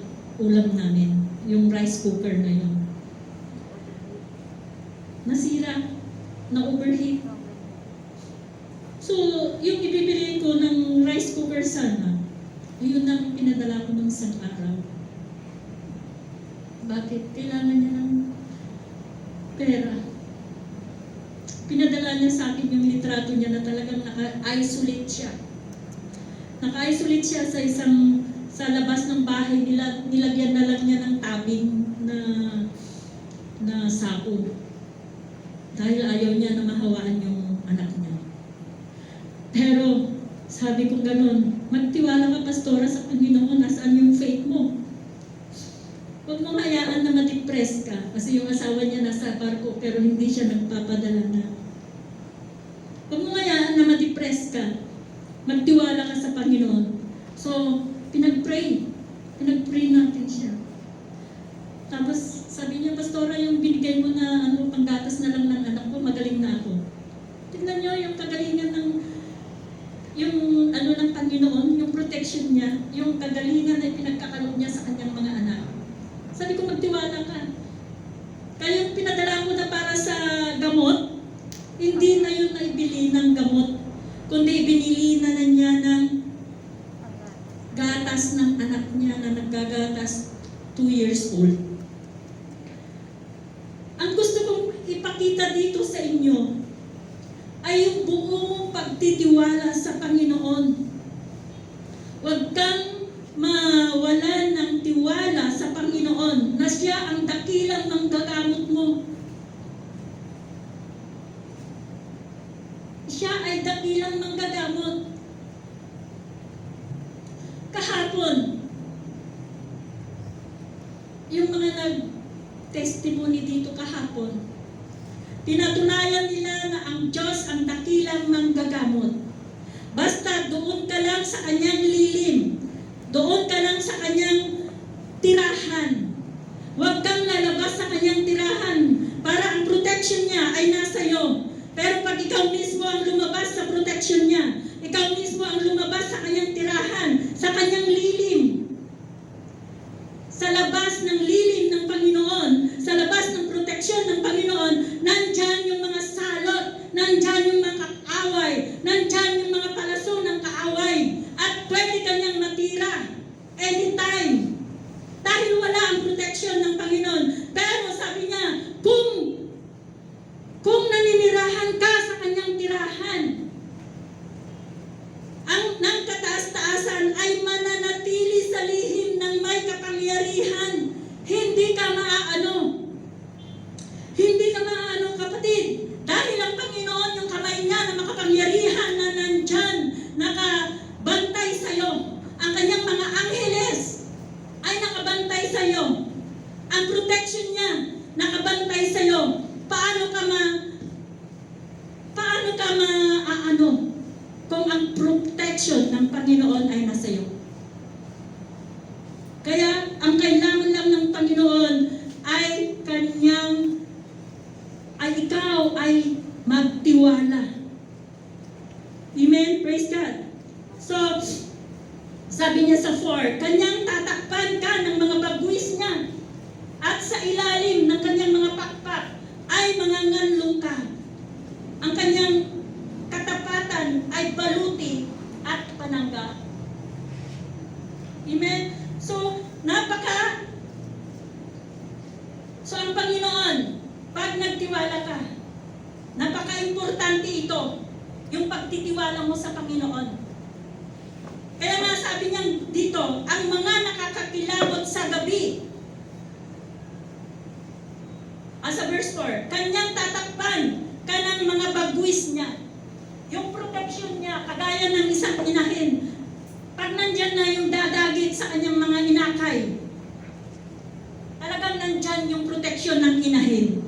ulam namin. Yung rice cooker na yun. Nasira. Na-overheat. So, yung ibibili ko ng rice cooker sana, yun ang pinadala ko ng isang araw. Bakit? Kailangan niya ng pera. Pinadala niya sa akin yung litrato niya na talagang naka-isolate siya. Naka-isolate siya sa labas ng bahay nila, nilagyan na lang niya ng tabing na sako. Dahil ayaw niya na mahawaan yung anak niya. Pero sabi ko ganun, magtiwala ka pastora sa Panginoon, nasaan yung faith mo? Huwag mong hayaan na ma-depress ka kasi yung asawa niya nasa barko pero hindi siya nagpapadala na. Huwag mong hayaan na ma-depress ka. Magtiwala ka sa Panginoon. So, pinag-pray natin siya. Tapos, sabi niya, Pastora, yung binigay mo na panggatas na lang ng anak ko, magaling na ako. Tignan niyo yung kagalingan ng ng Panginoon, yung protection niya, yung kagalingan na pinagkakaloob niya sa kanyang mga anak. Sabi ko, magtiwala ka. Kaya yung pinadala mo na para sa gamot, hindi na yun naibili ng gamot, kundi binili na niya ng gatas ng anak niya na naggagatas 2 years old. Ang gusto kong ipakita dito sa inyo ay yung buong pagtitiwala sa Panginoon. Huwag kang mawalan ng tiwala sa Panginoon na siya ang dakilang manggagamot mo. Siya ay dakilang manggagamot. Kahapon, yung mga nag-testimony dito kahapon, pinatunayan nila na ang Diyos ang dakilang manggagamot. Basta doon ka lang sa kanyang lilim, doon ka lang sa kanyang tirahan. Huwag kang lalabas sa kanyang tirahan para ang protection niya ay nasa iyo. Pero pag ikaw mismo ang lumabas sa protection niya, ikaw mismo ang lumabas sa kanyang tirahan, sa kanyang lilim, sa labas ng lilim ng Panginoon, sa labas ng proteksyon ng Panginoon, nandyan yung mga salot, nandyan yung mga kaaway, nandyan yung mga palaso ng kaaway, at pwede kanyang matira anytime. Dahil wala ang proteksyon ng Panginoon. Pero sabi niya, kung naninirahan ka sa kanyang tirahan, ng kataas-taasan ay mananatili sa lihim ng may kapangyarihan. Hindi ka maaano. Hindi ka maaano, kapatid. Dahil ang Panginoon, yung kamay niya na makapangyarihan na nandyan, nakabantay sa'yo. Ang kanyang mga angheles ay nakabantay sa'yo. Ang protection niya, nakabantay sa'yo. Paano ka maaano? Kung ang protection ng Panginoon ay nasa iyo. Kaya, ang kailangan lang ng Panginoon ay ikaw ay magtiwala. Amen? Praise God. So, sabi niya sa 4, kanyang tatakpan ka ng mga bagwis niya at sa ilalim ng kanyang mga pakpak ay manganganlong ka. Ang kanyang katapatan ay baluti at panangga. Amen? So ang Panginoon, pag nagtiwala ka, Napaka-importante ito, yung pagtitiwala mo sa Panginoon. Kaya nga sabi niya dito, ang mga nakakakilabot sa gabi. Sa verse 4, kanyang tatakpan, kanang mga bagwis niya. Yung protection niya, kagaya ng isang inahin. Pag nandyan na yung dadagit sa kanyang mga inakay, talagang nandyan yung protection ng inahin.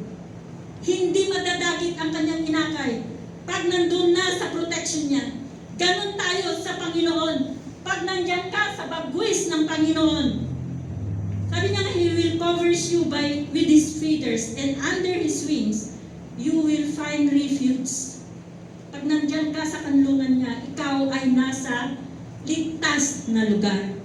Hindi madadagit ang kanyang inakay. Pag nandun na sa protection niya, ganon tayo sa Panginoon. Pag nandyan ka sa bagwis ng Panginoon, sabi niya, He will covers you with His feathers, and under His wings, you will find refuge. Pag nandyan ka sa kanlungan niya, ikaw ay nasa ligtas na lugar.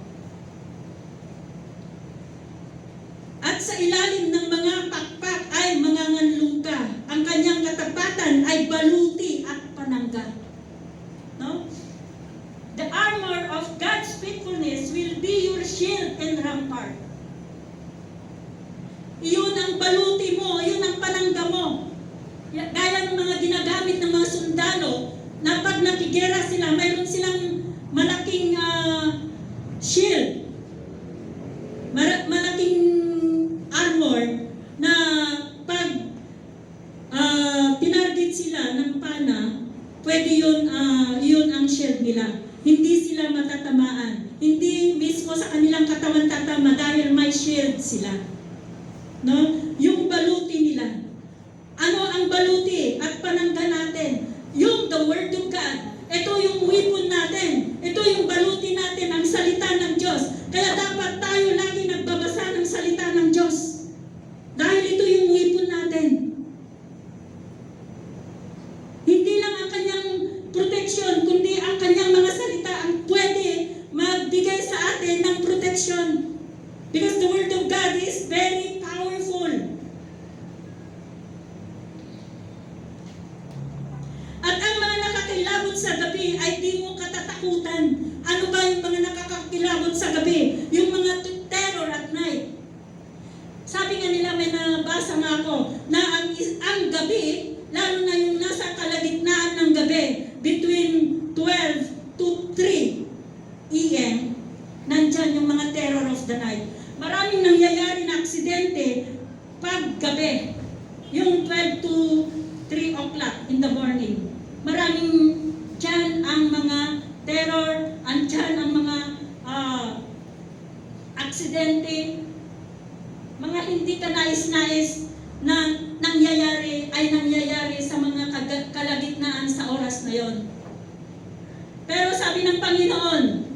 At sa ilalim ng mga pakpak ay mga nganlungka. Ang kanyang katapatan ay baluti at panangga. No? The armor of God's faithfulness will be your shield and rampart. Iyon ang baluti mo, iyon ang panangga mo. Gaya ng mga ginagamit ng mga sundalo na pag nakigera sila, mayroon silang malaking shield. Malaking armor na pag tinarget sila ng pana, pwede yun ang shield nila. Hindi sila matatamaan. Hindi mismo sa kanilang katawan tatama dahil may shield sila. No? Yung baluti nila. Ano ang baluti at panangga natin? Yung the Word of God. Ito yung weapon natin. Ito yung baluti natin, ang salita ng Diyos. Kaya dapat tayo lagi nagbabasa ng salita ng Diyos. Dahil ito yung weapon natin. Hindi lang ang kanyang protection, kundi ang kanyang mga salita ang pwede magbigay sa atin ng protection. Because the Word of God is very powerful. At ang mga nakakilabot sa gabi ay di mo katatakutan. Ano ba yung mga nakakakilabot sa gabi? Yung mga terror at night. Sabi nga nila, may nabasa nga ako, na ang gabi, lalo na yung nasa kalagitnaan ng gabi, between 12 to 3 a.m., nandyan yung mga terror of the night. Maraming nangyayari na aksidente pag gabi. Yung 12 to 3 o'clock in the morning. Maraming dyan ang mga terror, andyan ang mga aksidente, mga hindi ka nais-nais na nangyayari sa mga kalagitnaan sa oras na yon. Pero sabi ng Panginoon,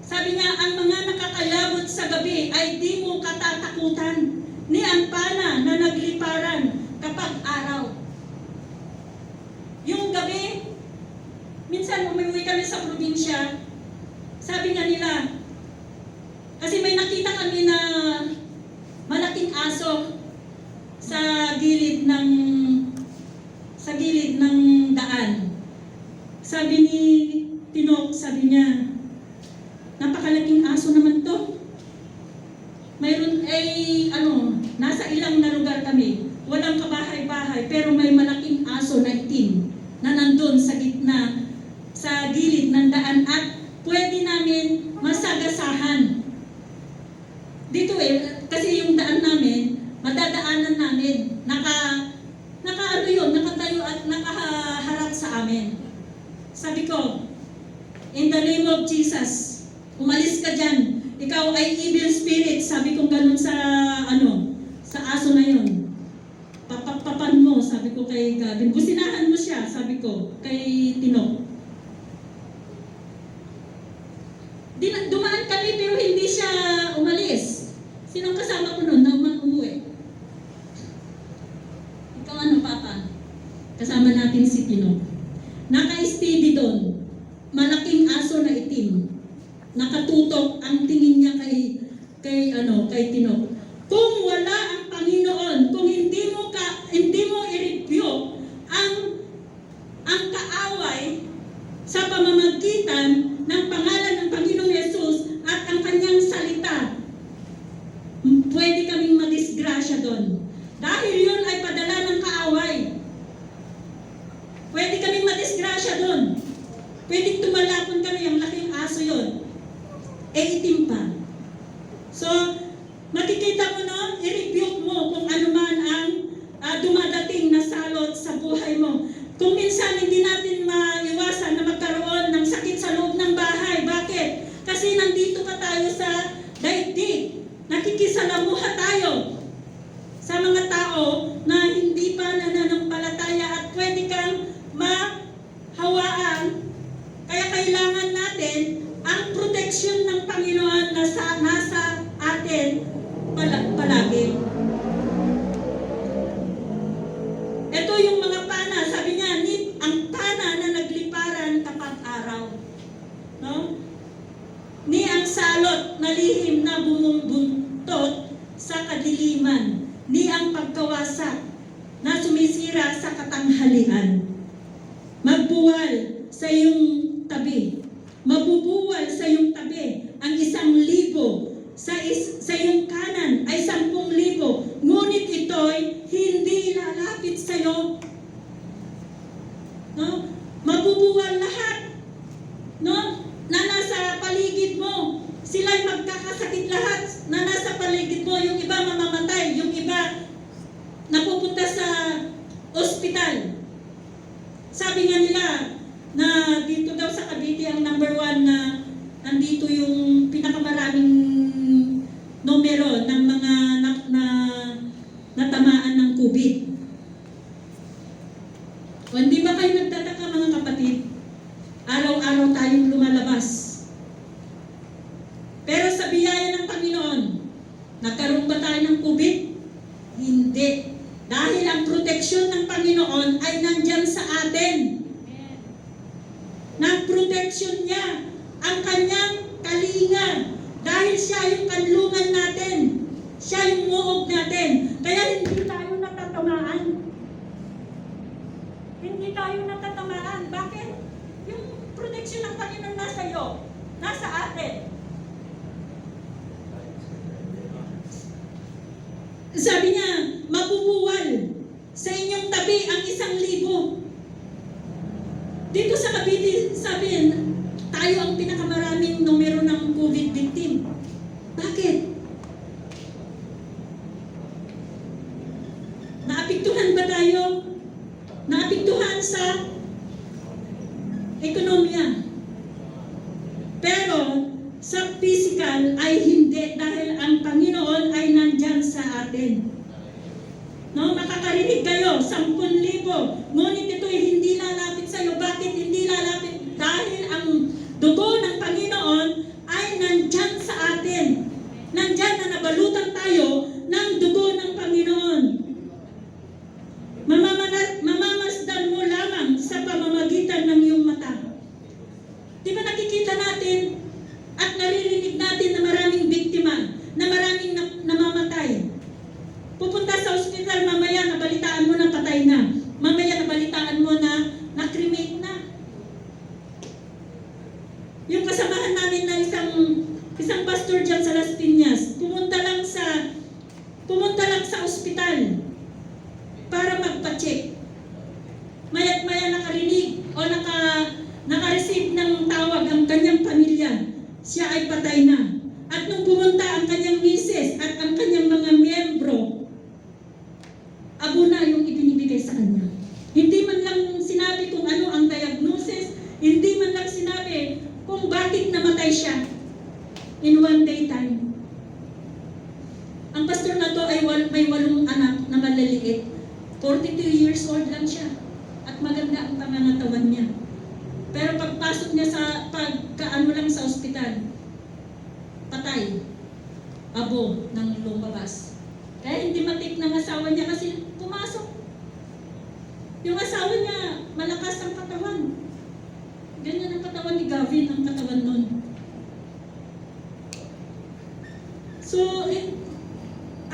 sabi niya, ang mga nakakalabot sa gabi ay di mo katatakutan ni ang pana na nagliparan kapag araw. Yung gabi, minsan umuwi kami sa probinsya, sabi nga nila, kasi may nakita kami na malaking aso sa gilid ng daan. Sabi ni Tinok, sabi niya, napakalaking aso naman to. Mayroon nasa ilang na lugar kami, walang kabahay-bahay, pero may malaking aso na itim na nandun sa gitna, sa gilid ng daan at pwede namin masagasahan. Dito kasi yung daan namin, madadaanan namin, nakatayo at nakaharap sa amin. Sabi ko, in the name of Jesus, umalis ka dyan. Ikaw ay evil spirit. Sabi ko ganun sa aso na yun. Papapan mo, sabi ko kay Gavin. Businahan mo siya, sabi ko, kay Tinok. Dumaan kami pero hindi siya umalis. Sinong kasama ko noon na umuwi? Ikaw ano, Papa? Kasama natin si Tinok. Naka-steady doon. Malaking aso na itim. Nakatutok ang tingin niya kay Tinok. Kung wala ang Panginoon, kung hindi mo i-rebuke ang kaaway sa pamamagitan ng pangalan ng Panginoong Yesus at ang kanyang salita, pwede kaming madisgrasya doon. Dahil yun ay padala ng kaaway. siya doon. Pwedeng tumalapon kami, ang laking aso yon. Itim pa. So, makikita mo no, i-rebuke mo kung ano man ang dumadating na salot sa buhay mo. Kung minsan hindi natin maiwasan na magkaroon ng sakit sa loob ng bahay. Bakit? Kasi nandito pa tayo sa daigdig. Nakikisalamuha tayo sa mga tao na hindi pa nananampalataya at pwede kang mahawaan. Kaya kailangan natin ang proteksyon ng Panginoon na nasa atin palagi. Ito yung mga pana, sabi niya, ang pana na nagliparan kapag araw. No? Ni ang salot na lihim na bumumbuntot sa kadiliman. Ni ang pagkawasak na sumisira sa katanghalian. Magbuwal sa iyong tabi. Mabubuwal sa iyong tabi ang 1,000, sa iyong kanan ay 10,000, ngunit ito'y hindi lalapit sa iyo. No? Mabubuwal lahat, no? Na nasa paligid mo. Sila'y magkakasakit lahat na nasa paligid mo. Yung iba mamamatay, yung iba napupunta sa ospital. Sabi nga nila na dito daw sa Cavite ang number 1 na nandito yung pinakamaraming numero ng mga natamaan ng COVID. O hindi ba kayo nagtataka mga kapatid? Araw-araw tayong lumalabas. Pero sa biyaya ng Panginoon, nagkaroon ba tayo ng COVID? Hindi. Dahil ang proteksyon ng Panginoon ay nandyan sa atin. Nag-proteksyon niya ang kanyang kalinga. Dahil siya yung kanlungan natin. Siya yung muog natin. Kaya hindi tayo natatamaan. Hindi tayo natatamaan. Bakit? Yung proteksyon ng Panginoon nasa iyo. Nasa atin. Sabi niya, mabubuwal sa inyong tabi ang 1,000. Dito sa Cavite, sabi, tayo ang pinakamaraming numero ng COVID victim. Bakit? Naapektuhan ba tayo? Naapektuhan sa ekonomiya. Pero sa physical ay hindi dahil ang Panginoon ay nandyan sa atin. No, makakarinig kayo, 10,000. Ngunit ito'y hindi lalapit sa iyo. Bakit hindi lalapit? Dahil ang dugo ng Panginoon ay nandyan sa atin. Nandyan na nabalutan tayo ng dugo ng Panginoon. Mamamasdan mo lamang sa pamamagitan ng iyong mata. Di ba nakikita natin at naririnig natin na maraming biktima, na maraming namamatay. Pupunta sa ospital, mamaya nabalitaan mo na patay na. Mamaya nabalitaan mo na na-cremate na. Yung kasamahan namin na isang pastor dyan sa Las Piñas, pumunta lang sa ospital para magpa-check. Maya't maya nakarinig o naka-receive ng tawag ang kanyang pamilya. Siya ay patay na. At nung pumunta ang kanyang misis at ang kanyang mga miyembro, abo na yung ibinibigay sa kanya. Hindi man lang sinabi kung ano ang diagnosis, hindi man lang sinabi kung bakit namatay siya in one day time. Ang pastor na to ay may 8 anak na malaliit. 42 years old lang siya. At maganda ang pangangatawan niya. Pero pagpasok niya sa pagkaano lang sa ospital, patay. Abo nang lumabas. Kaya hindi matik ng asawa niya kasi pumasok. Yung asawa niya, malakas ang katawan. Ganyan ang katawan ni Gavin, ang katawan nun. So,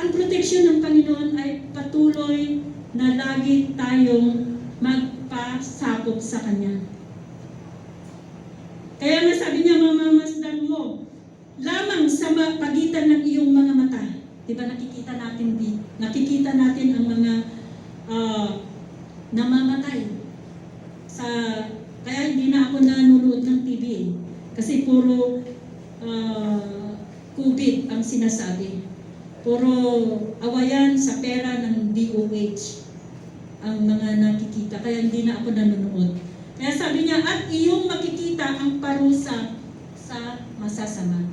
ang proteksyon ng Panginoon ay patuloy na lagi tayong magpasakop sa Kanya. Kaya nga sabi niya, mamamasdan mo lamang sa pagitan ng iyong mga mata. Diba nakikita natin ang mga namamatay. Kaya sabihin. Kasi puro COVID ang sinasabi. Puro awayan sa pera ng DOH ang mga nakikita. Kaya hindi na ako nanonood. Kaya sabi niya, at iyong makikita ang parusa sa masasama.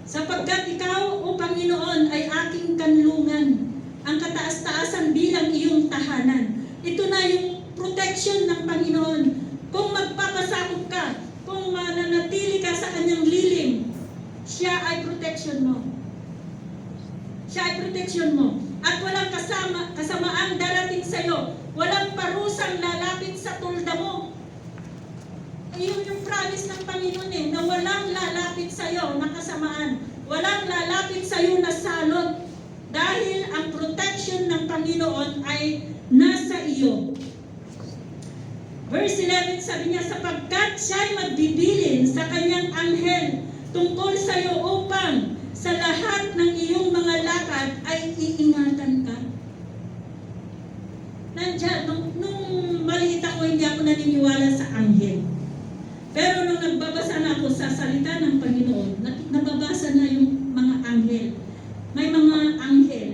Sapagkat ikaw, O Panginoon, ay aking kanlungan, ang kataas-taasan bilang iyong tahanan. Ito na yung protection ng Panginoon. Kung magpapasakop ka, kung mananatili ka sa kanyang lilim, siya ay protection mo. Siya ay protection mo. At walang kasamaang darating sa iyo. Walang parusang lalapit sa tulda mo. Iyon yung promise ng Panginoon na walang lalapit sa iyo na kasamaan. Walang lalapit sa iyo na salot. Dahil ang protection ng Panginoon ay nasa iyo. Verse 11 sabi niya, sapagkat siya'y magbibilin sa kanyang anghel tungkol sa iyo upang sa lahat ng iyong mga lakad ay iingatan ka. Nandiyan, nung maliit ako, hindi ako naniniwala sa anghel. Pero nung nagbabasa na ako sa salita ng Panginoon, nababasa na yung mga anghel. May mga anghel.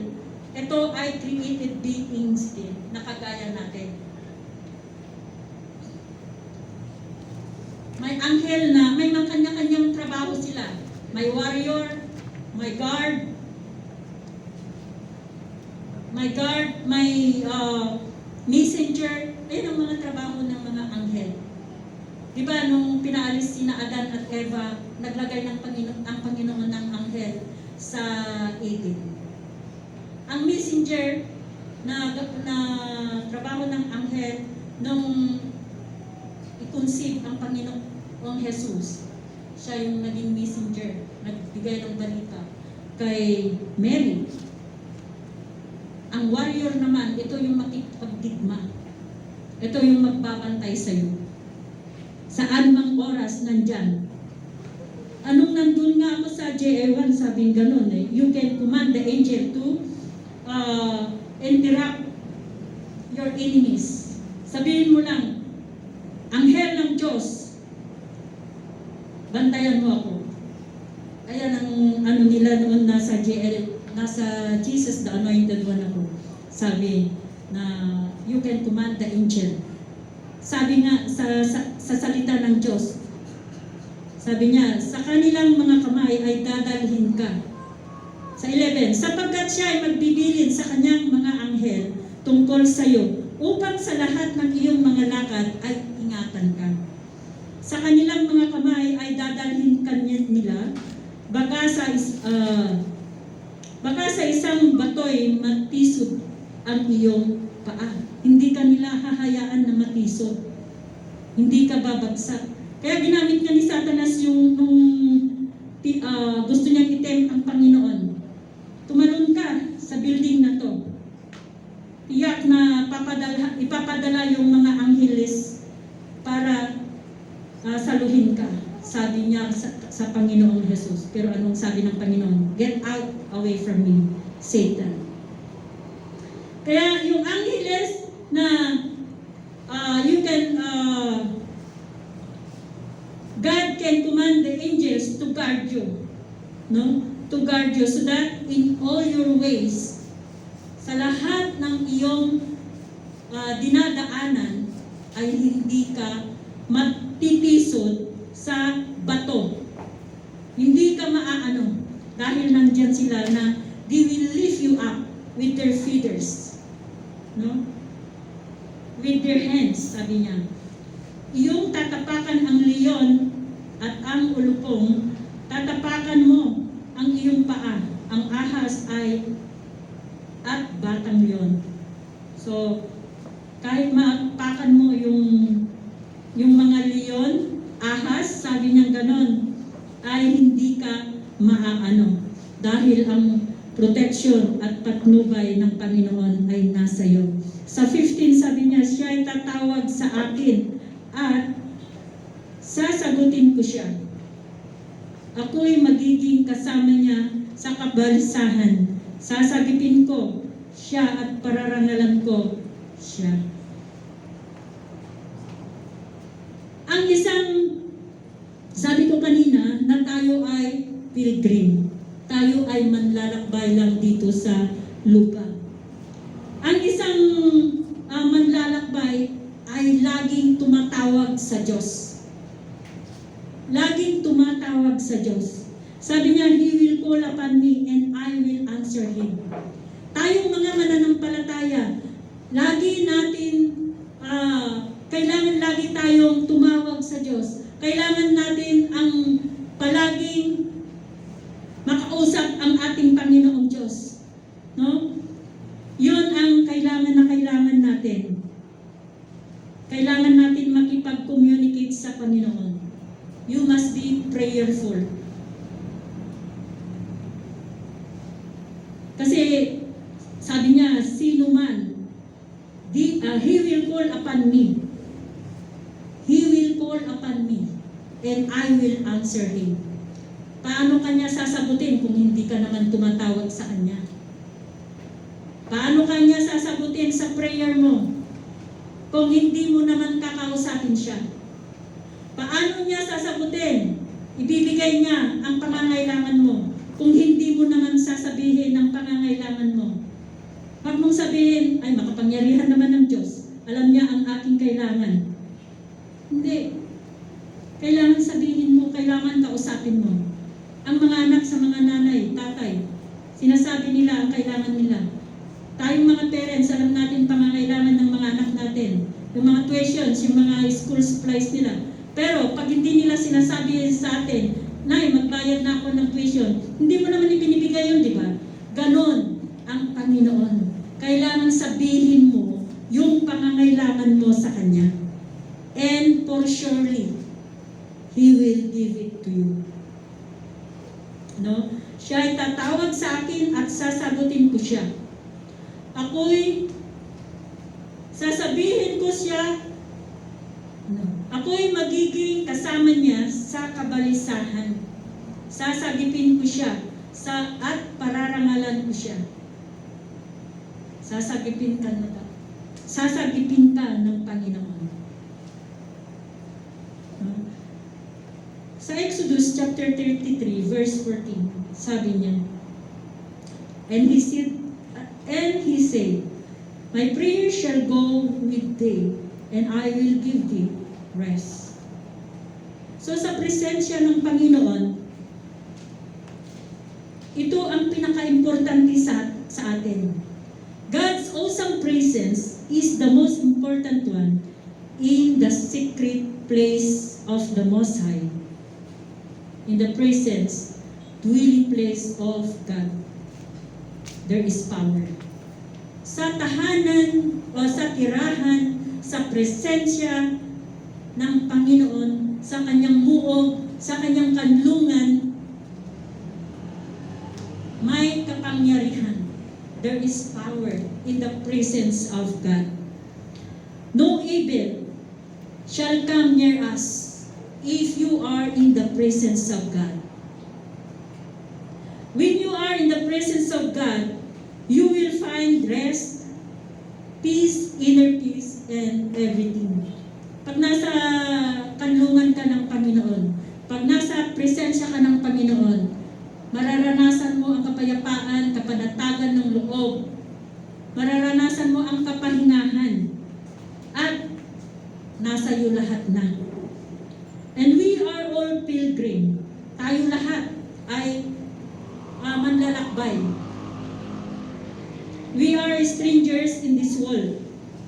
Ito ay created beings din, na kagaya natin. May anghel na, may mga kanya-kanyang trabaho sila. May warrior, may guard, may messenger. Ayun ang mga trabaho ng mga anghel. Diba nung pinaalis sina Adan at Eva, naglagay ng ang Panginoon ng anghel sa Eden. Ang messenger na trabaho ng anghel nung i-conceive ang Panginoong Jesus, siya yung naging messenger, nagbigay ng balita kay Mary. Ang warrior naman, ito yung makikipagdigma. Ito yung magbabantay sa iyo. Saan mang oras nandyan. Anong nandun nga ako sa JA1, sabing ganun you can command the angel to interrupt your enemies. Sabihin mo lang, anghel ng Diyos, bantayan mo ako. Ayan ang ano nila noon nasa Jesus the Anointed One ako. Sabi na you can command the angel. Sabi nga sa salita ng Diyos, sabi niya, sa kanilang mga kamay ay dadalhin ka. Sa 11, sapagkat siya ay magbibilin sa kanyang mga anghel tungkol sa iyo, upang sa lahat ng iyong mga lakad ay ingatan ka. Sa kanilang mga kamay ay dadalhin ka nila, baka sa isang batoy matisod ang iyong paa. Hindi ka nila hahayaan na matisod. Hindi ka babagsak. Kaya ginamit nga ni Satanas yung gusto niyang itempt ang Panginoon. Tumalon ka sa building na to. Tiyak na ipapadala yung mga angheles para saluhin ka. Sabi niya sa Panginoong Jesus. Pero anong sabi ng Panginoon? Get out away from me, Satan. Kaya yung angheles na God can command the angels to guard you. No? To guard you so that in all your ways, sa lahat ng iyong dinadaanan, ay hindi ka matitisod sa bato. Hindi ka maaano. Dahil nandyan sila na they will lift you up with their feathers. No? With their hands, sabi niya. Iyong tatapakan ang leon at ang ulupong, tatapakan mo ang iyong paa. Ang ahas ay at batang leon. So, kahit maapakan mo yung mga leon, ahas, sabi niya ganon, ay hindi ka maaano. Dahil ang protection at patnubay ng Panginoon ay nasa iyo. Sa 15 sabi niya, siya ay tatawag sa akin at sasagutin ko siya. Ako'y magiging kasama niya sa kabalisahan. Sasagipin ko siya at pararangalan ko siya. Ang isang kanina na tayo ay pilgrim. Tayo ay manlalakbay lang dito sa lupa. Ang isang manlalakbay ay laging tumatawag sa Diyos. Laging tumatawag sa Diyos. Sabi niya, He will call upon me and I will answer Him. Tayong mga mananampalataya, kailangan lagi tayong tumawag sa Diyos. Kailangan natin ang palaging makausap ang ating Panginoong Diyos. No? Yun ang kailangan natin. Kailangan natin makipag-communicate sa Panginoon. You must be prayerful. Kasi sabi niya, sino man, He will call upon me. He will call upon me and I will answer Him. Paano kanya sasagutin kung hindi ka naman tumatawag sa Kanya? Paano kanya sasagutin sa prayer mo kung hindi mo naman kakausapin siya? Paano niya sasagutin? Ibibigay niya ang pangangailangan mo kung hindi mo naman sasabihin ang pangangailangan mo. Huwag mong sabihin, ay makapangyarihan naman ng Diyos. Alam niya ang aking kailangan. Hindi. Kailangan sabihin mo, kailangan kausapin mo. Ang mga anak sa mga nanay, tatay, sinasabi nila ang kailangan nila. Tayong mga parents, alam natin pangangailangan ng mga anak natin. Yung mga tuitions, yung mga school supplies nila. Pero pag hindi nila sinasabi sa atin, Nay, magbayad na ako ng tuition, hindi mo naman ibinibigay yun, di ba? Ganon ang Panginoon. Kailangan sabihin mo yung pangangailangan mo sa Kanya. And for surely, He will give it to you. No? Siya ay tatawag sa akin at sasagutin ko siya. Sasabihin ko siya, ako'y magiging kasama niya sa kabalisahan. Sasagipin ko siya at pararangalan ko siya. Sasagipin ka ng Panginoon. Sa Exodus chapter 33 verse 14, sabi niya, And he said, My prayer shall go with thee, and I will give thee rest. So sa presensya ng Panginoon, ito ang pinaka-importante sa atin. God's awesome presence is the most important one in the secret place of the Most High. In the presence, dwelling place of God, there is power. Sa tahanan o sa tirahan, sa presensya ng Panginoon, sa kanyang muog, sa kanyang kanlungan, may kapangyarihan. There is power in the presence of God. No evil shall come near us if you are in the presence of God. When you are in the presence of God, you will find rest, peace, inner peace, and everything. Pag nasa kanlungan ka ng Panginoon, pag nasa presensya ka ng Panginoon, mararanasan mo ang kapayapaan, kapanatagan ng loob. Mararanasan mo ang kapahingahan. At nasa iyo lahat na. And we are all pilgrim. Tayo lahat ay manlalakbay. We are strangers in this world.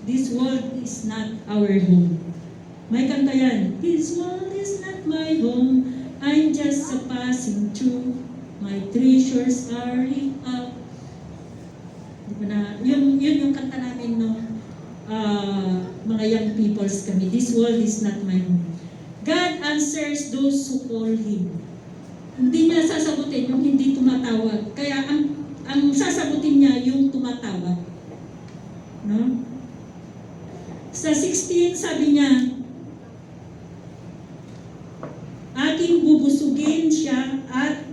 This world is not our home. May kanta yan. This world is not my home. I'm just a passing through. My treasures are laid up. Yun yung kanta namin no, mga young peoples kami. This world is not my home. God answers those who call Him. Hindi niya sasagutin yung hindi tumatawag. Kaya ang sasagutin niya yung tumatawag. No? Sa 16, sabi niya, aking bubusugin siya at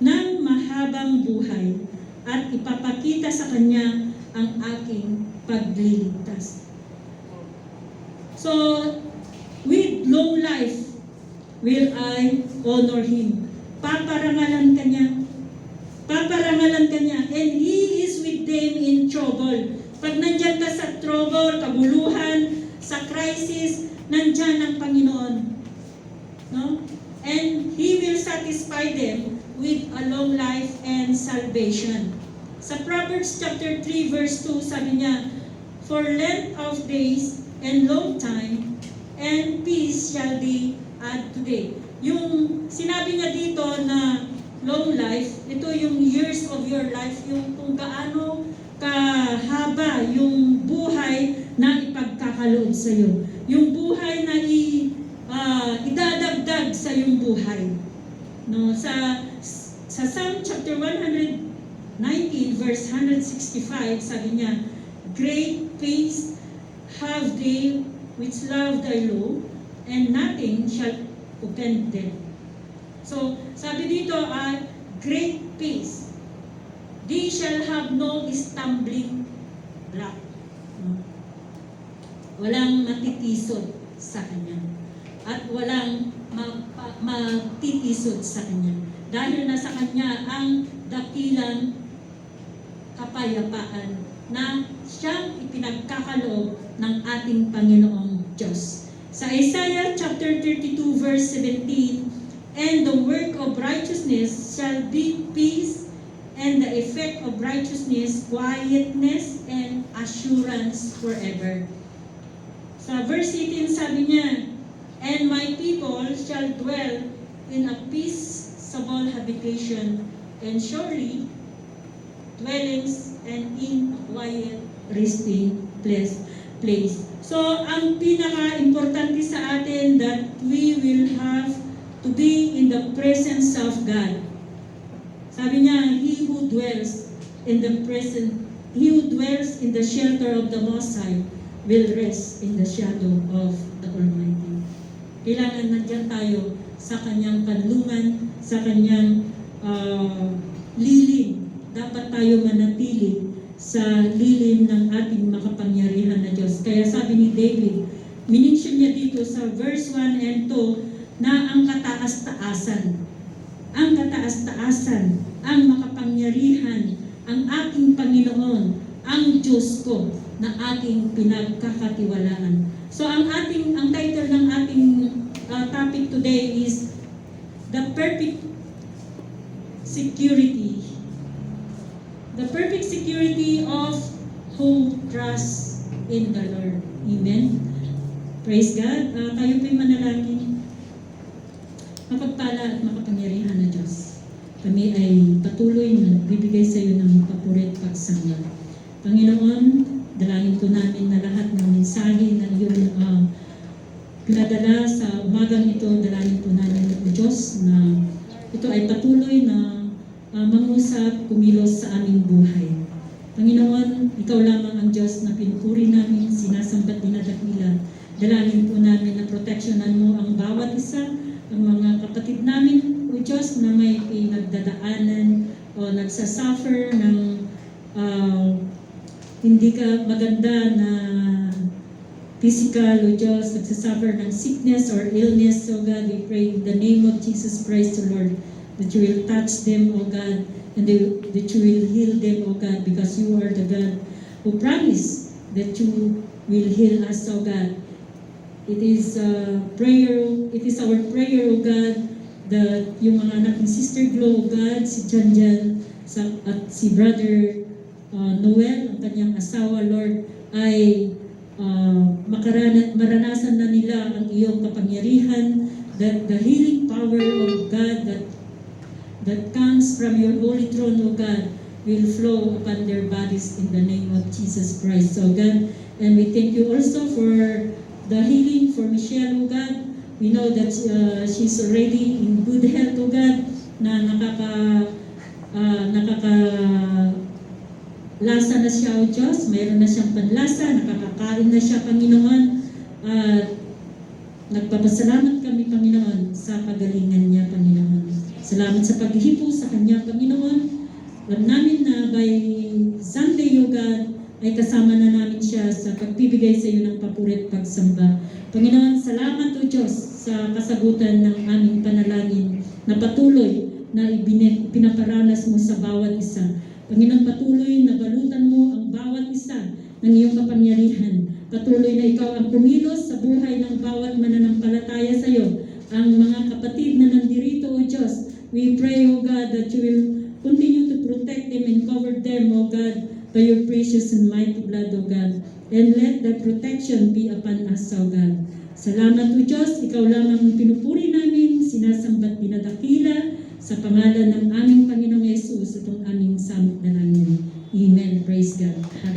ng mahabang buhay at ipapakita sa kanya ang aking pagliligtas. So, with long life, will I honor him. Paparangalan ka niya. Paparangalan ka niya. And he is with them in trouble. Pag nandyan ka sa trouble, kabuluhan, sa crisis, nandyan ang Panginoon. No? And he will satisfy them with a long life and salvation. Sa Proverbs chapter 3 verse 2, sabi niya, for length of days and long time, and peace shall be add today. Yung sinabi niya dito na long life, ito yung years of your life, yung kung gaano kahaba yung buhay na ipagkakaloob sa iyo. Yung buhay na idadagdag sa yung buhay. No, sa Psalm chapter 119 verse 165, sabi niya, great peace have they which love thy law, and nothing shall offend them. So, sabi dito ay great peace. They shall have no stumbling block. Walang matitisod sa kanya. At walang matitisod sa kanya. Dahil nasa kanya ang dakilang kapayapaan na siyang ipinagkakaloob ng ating Panginoong Diyos. Sa Isaiah chapter 32 verse 17, and the work of righteousness shall be peace, and the effect of righteousness, quietness, and assurance forever. Sa verse 18 sabi niya, and my people shall dwell in a peaceable habitation, and surely dwellings and in a quiet resting place. So, ang pinaka-importante sa atin that we will have to be in the presence of God. Sabi niya, he who dwells in the shelter of the Most High will rest in the shadow of the Almighty. Kailangan nandiyan tayo sa kanyang kanlungan, sa kanyang lilim. Dapat tayo manatili sa lilim ng ating makapangyarihan na Diyos. Kaya sabi ni David, minention niya dito sa verse 1 and 2 na ang kataas-taasan, ang makapangyarihan, ang ating Panginoon, ang Diyos ko na ating pinagkakatiwalaan. So ang title ng ating topic today is the perfect security. The perfect security of who trusts in the Lord. Amen. Praise God. Tayo po'y manalangin. Mapagpala at makapangyarihan na Diyos, kami ay patuloy na nagbibigay sa iyo ng papurit pagsamba. Panginoon, dalangin po namin na lahat ng mensahe na iyong pinadala sa umagang ito, dalangin po namin o Diyos na ito ay patuloy na mangusap, kumilos sa aming buhay. Panginoon, ikaw lamang ang Diyos na pinupuri namin, sinasambat, dinadakila. Dalangin po namin na proteksyonan mo ang bawat isa, ang mga kapatid namin, o Diyos, na may pinagdadaanan o nagsasuffer ng hindi ka maganda na physical, o Diyos, nagsasuffer ng sickness or illness. So God, we pray in the name of Jesus Christ, O Lord, that you will touch them, O God, and that you will heal them, O God, because you are the God who promised that you will heal us, O God. It is our prayer, O God, that yung mga anak ni Sister Glo, O God, si Janjan, at si Brother Noel, ang kanyang asawa, Lord, ay maranasan na nila ang iyong kapangyarihan, that the healing power of God that comes from your holy throne, O God, will flow upon their bodies in the name of Jesus Christ, O God. And we thank you also for the healing for Michelle, O God. We know that she's already in good health, O God, na lasa na siya, O Diyos. Mayroon na siyang panlasa, nakakakain na siya, Panginoon. Nagpapasalamat kami, Panginoon, sa kagalingan niya, Panginoon. Salamat sa paghihipo sa kanya, Panginoon. Alam namin na by Sunday, O God, ay kasama na namin siya sa pagbibigay sa iyo ng papurit pagsamba. Panginoon, salamat o Diyos sa kasagutan ng aming panalangin na patuloy na pinaparanas mo sa bawat isa. Panginoon, patuloy na balutan mo ang bawat isa ng iyong kapangyarihan. Patuloy na ikaw ang kumilos sa buhay ng bawat mananampalataya sa iyo. Ang mga kapatid na nandirito, O Diyos, we pray, O God, that you will continue to protect them and cover them, O God, by your precious and mighty blood, O God. And let that protection be upon us, O God. Salamat, O Diyos, ikaw lamang ang pinupuri namin, sinasambat, pinadakila, sa pangalan ng aming Panginoong Yesus, itong aming samit na namin. Amen. Praise God. Hallelujah.